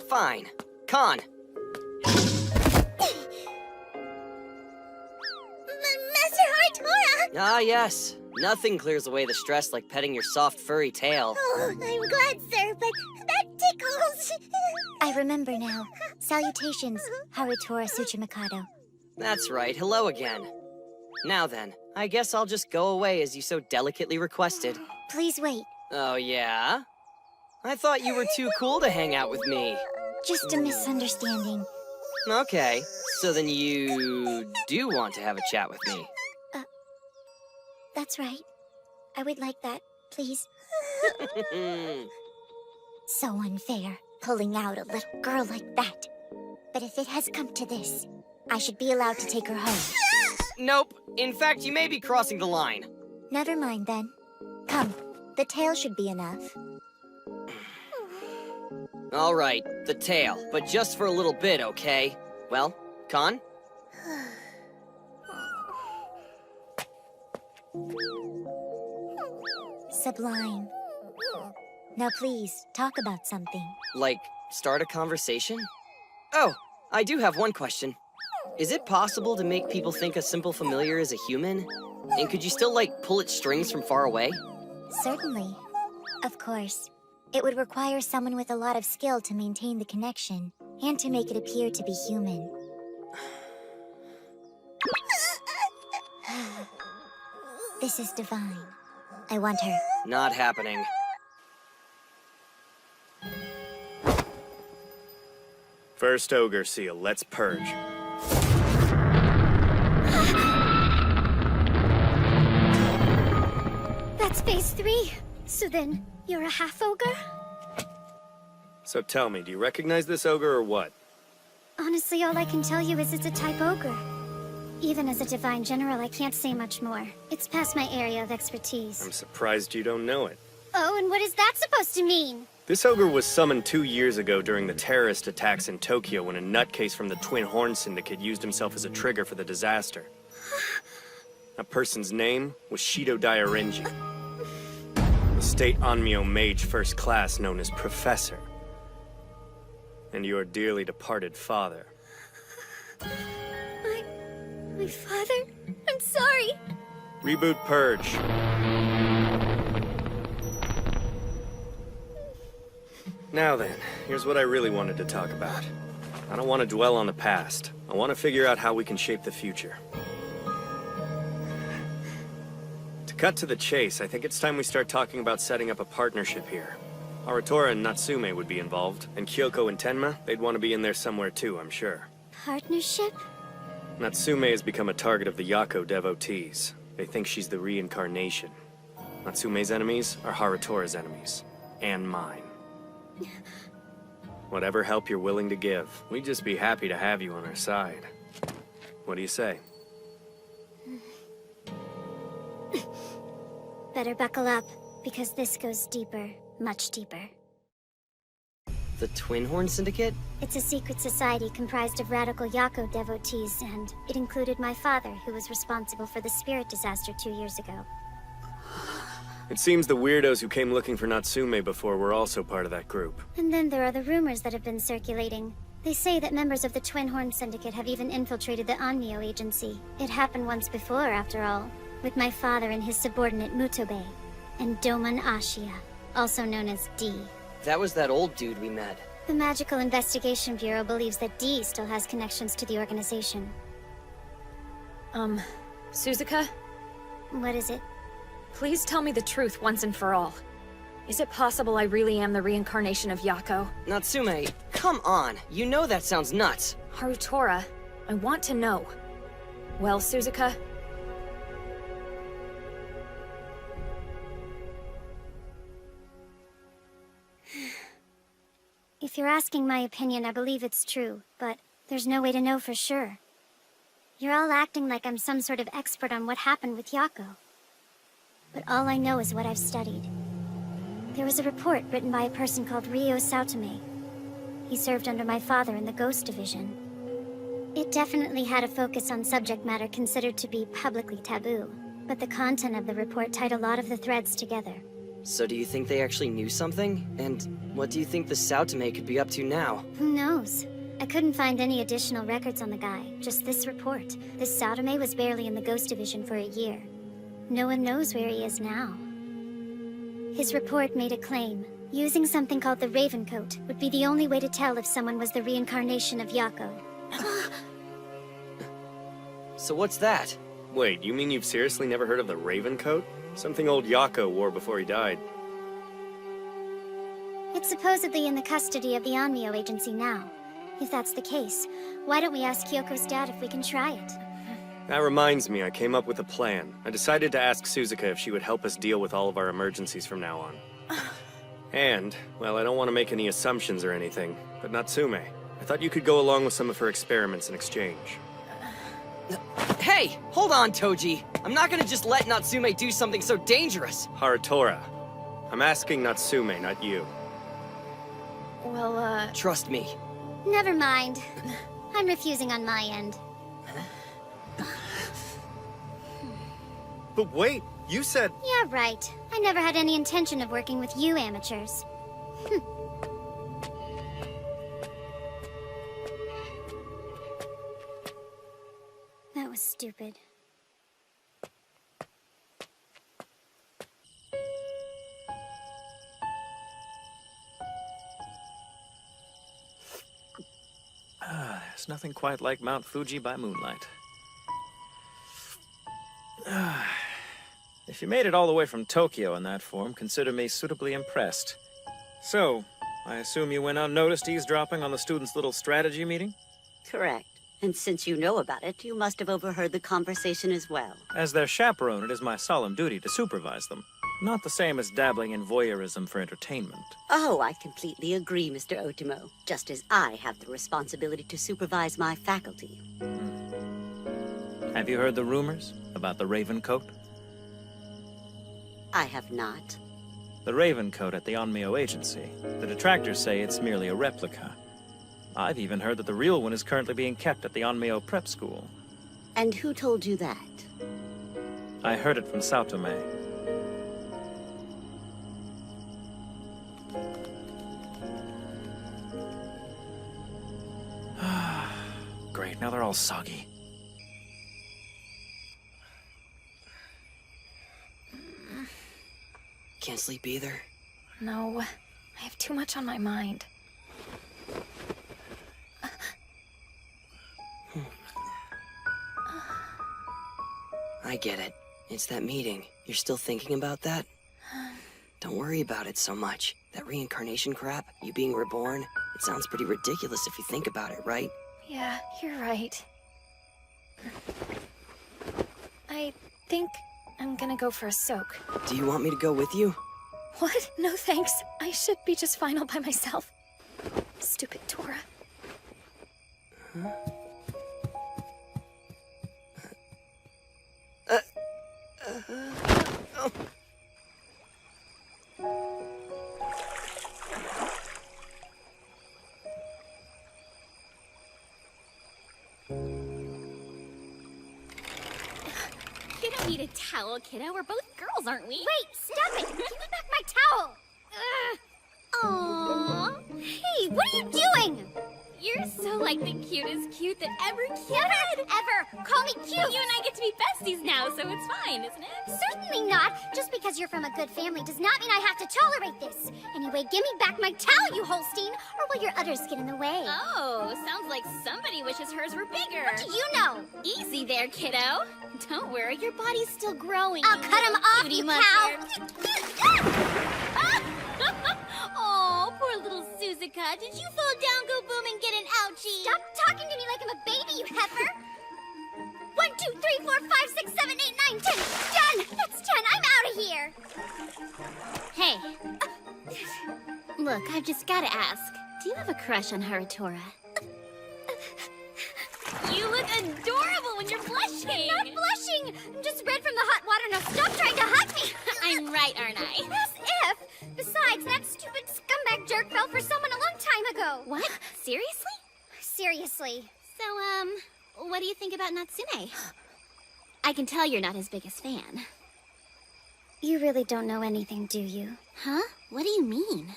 Fine. Con. Master Haratora! Ah, yes. Nothing clears away the stress like petting your soft, furry tail. Oh, I'm glad, sir, but that tickles. I remember now. Salutations, Haratora Tsuchimikado. That's right. Hello again. Now then, I guess I'll just go away as you so delicately requested. Please wait. Oh, yeah? I thought you were too cool to hang out with me. Just a misunderstanding. Okay, so then you do want to have a chat with me. That's right. I would like that, please. So unfair, pulling out a little girl like that. But if it has come to this, I should be allowed to take her home. Nope. In fact, you may be crossing the line. Never mind then. Come, the tail should be enough. All right, the tail, but just for a little bit, okay? Well, Khan? Sublime. Now please, talk about something. Like, start a conversation? Oh, I do have one question. Is it possible to make people think a simple familiar is a human? And could you still, like, pull its strings from far away? Certainly. Of course. It would require someone with a lot of skill to maintain the connection, and to make it appear to be human. This is divine. I want her. Not happening. First ogre seal, let's purge. That's phase 3. So then, you're a half-ogre? So tell me, do you recognize this ogre or what? Honestly, all I can tell you is it's a type ogre. Even as a divine general, I can't say much more. It's past my area of expertise. I'm surprised you don't know it. Oh, and what is that supposed to mean? This ogre was summoned 2 years ago during the terrorist attacks in Tokyo when a nutcase from the Twin Horn Syndicate used himself as a trigger for the disaster. That person's name was Shido Dairenji. The State Onmyo Mage First Class known as Professor. And your dearly departed father. My father? I'm sorry. Reboot Purge. Now then, here's what I really wanted to talk about. I don't want to dwell on the past. I want to figure out how we can shape the future. To cut to the chase, I think it's time we start talking about setting up a partnership here. Haratora and Natsume would be involved, and Kyoko and Tenma, they'd want to be in there somewhere too, I'm sure. Partnership? Natsume has become a target of the Yako devotees. They think she's the reincarnation. Natsume's enemies are Haratora's enemies. And mine. Whatever help you're willing to give, we'd just be happy to have you on our side. What do you say? Better buckle up, because this goes deeper, much deeper. The Twin Horn Syndicate? It's a secret society comprised of radical Yako devotees, and it included my father, who was responsible for the spirit disaster 2 years ago. It seems the weirdos who came looking for Natsume before were also part of that group. And then there are the rumors that have been circulating. They say that members of the Twin Horn Syndicate have even infiltrated the Onmyo Agency. It happened once before, after all, with my father and his subordinate Mutobe, and Domon Ashia, also known as D. That was that old dude we met. The Magical Investigation Bureau believes that D still has connections to the organization. Suzuka? What is it? Please tell me the truth once and for all. Is it possible I really am the reincarnation of Yako? Natsume, come on. You know that sounds nuts. Harutora, I want to know. Well, Suzuka? If you're asking my opinion, I believe it's true, but there's no way to know for sure. You're all acting like I'm some sort of expert on what happened with Yako. But all I know is what I've studied. There was a report written by a person called Ryo Saotome. He served under my father in the Ghost Division. It definitely had a focus on subject matter considered to be publicly taboo, but the content of the report tied a lot of the threads together. So do you think they actually knew something? And what do you think the Saotome could be up to now? Who knows? I couldn't find any additional records on the guy, just this report. This Saotome was barely in the Ghost Division for a year. No one knows where he is now. His report made a claim. Using something called the Ravencoat would be the only way to tell if someone was the reincarnation of Yako. So what's that? Wait, you mean you've seriously never heard of the Ravencoat? Something old Yako wore before he died. It's supposedly in the custody of the Onmyo Agency now. If that's the case, why don't we ask Kyoko's dad if we can try it? That reminds me, I came up with a plan. I decided to ask Suzuka if she would help us deal with all of our emergencies from now on. And, well, I don't want to make any assumptions or anything, but Natsume, I thought you could go along with some of her experiments in exchange. Hey! Hey, hold on, Toji. I'm not gonna just let Natsume do something so dangerous. Haratora, I'm asking Natsume, not you. Well, Trust me. Never mind. I'm refusing on my end. But wait, you said... Yeah, right. I never had any intention of working with you amateurs. That was stupid. There's nothing quite like Mount Fuji by moonlight. If you made it all the way from Tokyo in that form, consider me suitably impressed. So, I assume you went unnoticed eavesdropping on the students' little strategy meeting? Correct. And since you know about it, you must have overheard the conversation as well. As their chaperone, it is my solemn duty to supervise them. Not the same as dabbling in voyeurism for entertainment. Oh, I completely agree, Mr. Otimo. Just as I have the responsibility to supervise my faculty. Have you heard the rumors about the Ravencoat? I have not. The Ravencoat at the Onmyo Agency. The detractors say it's merely a replica. I've even heard that the real one is currently being kept at the Onmyo Prep School. And who told you that? I heard it from Saotome. Great, now they're all soggy. Can't sleep either. no. I have too much on my mind. I get it. It's that meeting. You're still thinking about that? Don't worry about it so much. That reincarnation crap, you being reborn, it sounds pretty ridiculous if you think about it, right? Yeah, you're right. I think I'm gonna go for a soak. Do you want me to go with you? What? No thanks. I should be just fine all by myself. Stupid Tora. Oh. You don't need a towel, kiddo. We're both girls, aren't we? Wait, stop it! Give me back my towel! Aww. Hey, what are you doing? You're so like the cutest cute that ever cute. Ever! Call me cute! You and I get to be besties now, so it's fine, isn't it? Certainly not! Just because you're from a good family does not mean I have to tolerate this. Anyway, give me back my towel, you Holstein, or will your udders get in the way? Oh, sounds like somebody wishes hers were bigger. What do you know? Easy there, kiddo. Don't worry, your body's still growing. I'll cut him off, Cutie you mustard. cow! Oh, poor little Suzuka. Did you fall down, go boom, and get an ouchie? Stop talking to me like I'm a baby, you heifer! 1, 2, 3, 4, 5, 6, 7, 8, 9, 10. Done! That's 10. I'm out of here. Hey. Look, I've just gotta ask. Do you have a crush on Haratora? You look adorable when you're blushing. I'm not blushing. I'm just red from the hot water. Now stop trying to hug me. I'm right, aren't I? As if. Besides, that stupid scumbag jerk fell for someone a long time ago. What? Seriously? Seriously. So, what do you think about Natsume? I can tell you're not his biggest fan. You really don't know anything, do you? Huh? What do you mean?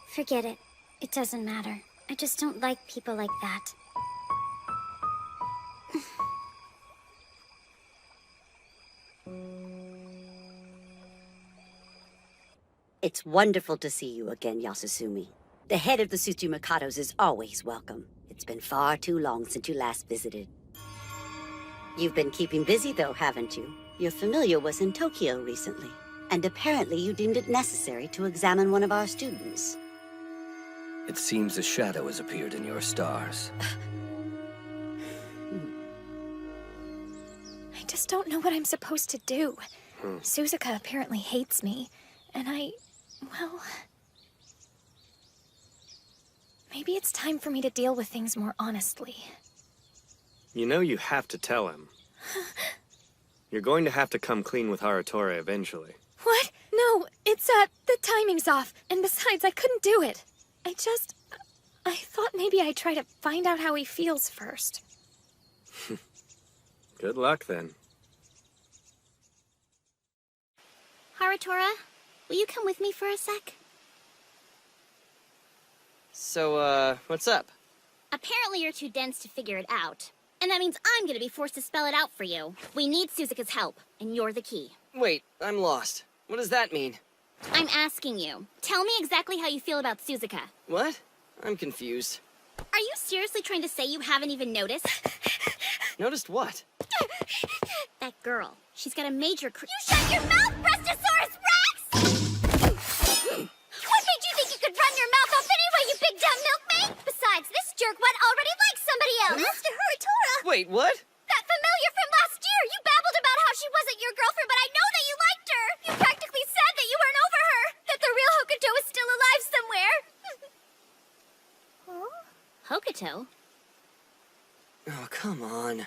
Forget it. It doesn't matter. I just don't like people like that. It's wonderful to see you again, Yasusumi. The head of the Tsuchimikados is always welcome. It's been far too long since you last visited. You've been keeping busy, though, haven't you? Your familiar was in Tokyo recently, and apparently you deemed it necessary to examine one of our students. It seems a shadow has appeared in your stars. I just don't know what I'm supposed to do. Suzuka apparently hates me, and well... Maybe it's time for me to deal with things more honestly. You know you have to tell him. You're going to have to come clean with Haratora eventually. What? No, it's, the timing's off. And besides, I couldn't do it. I thought maybe I'd try to find out how he feels first. Good luck, then. Haratora, will you come with me for a sec? So, what's up? Apparently you're too dense to figure it out. And that means I'm gonna be forced to spell it out for you. We need Suzuka's help, and you're the key. Wait, I'm lost. What does that mean? I'm asking you. Tell me exactly how you feel about Suzuka. What? I'm confused. Are you seriously trying to say you haven't even noticed? Noticed what? That girl. She's got a major You shut your mouth, Brestosaurus Rex! What made you think you could run your mouth off anyway, you big dumb milkmaid? Besides, this jerkwad already likes somebody else. Master Haratora! Wait, what? That familiar from last year! You babbled about how she wasn't your girlfriend, but I know that you liked her! You practically said that you weren't over her! That the real Hokuto is still alive somewhere! Huh? Hokuto? Oh, come on.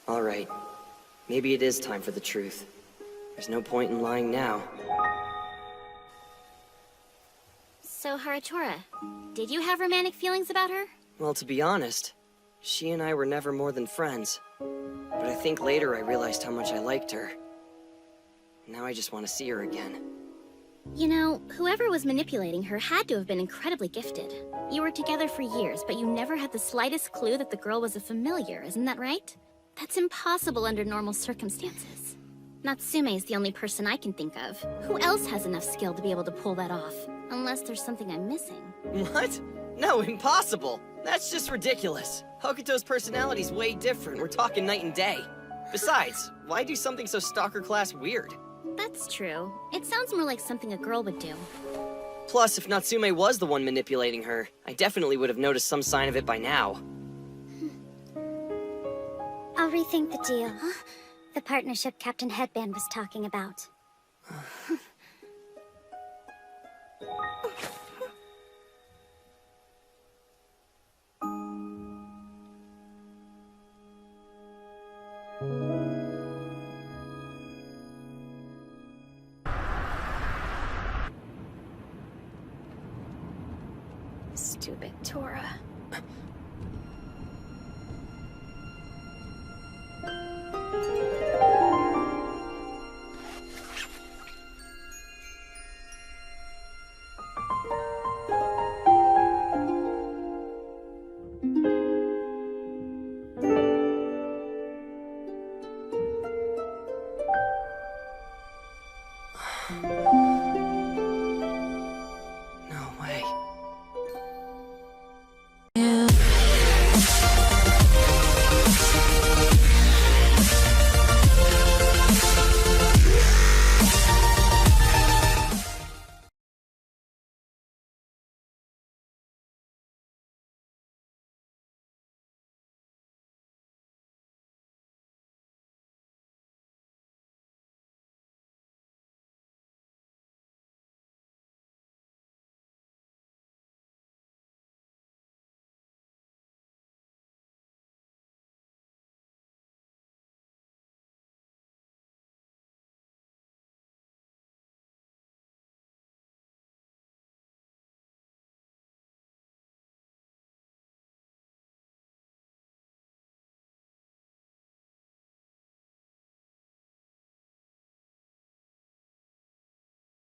All right. Maybe it is time for the truth. There's no point in lying now. So, Haratora, did you have romantic feelings about her? Well, to be honest, she and I were never more than friends. But I think later I realized how much I liked her. Now I just want to see her again. You know, whoever was manipulating her had to have been incredibly gifted. You were together for years, but you never had the slightest clue that the girl was a familiar, isn't that right? That's impossible under normal circumstances. Natsume is the only person I can think of. Who else has enough skill to be able to pull that off? Unless there's something I'm missing. What? No, impossible! That's just ridiculous. Hokuto's personality's way different. We're talking night and day. Besides, why do something so stalker-class weird? That's true. It sounds more like something a girl would do. Plus, if Natsume was the one manipulating her, I definitely would have noticed some sign of it by now. I'll rethink the deal. The partnership Captain Headband was talking about. Stupid Tora.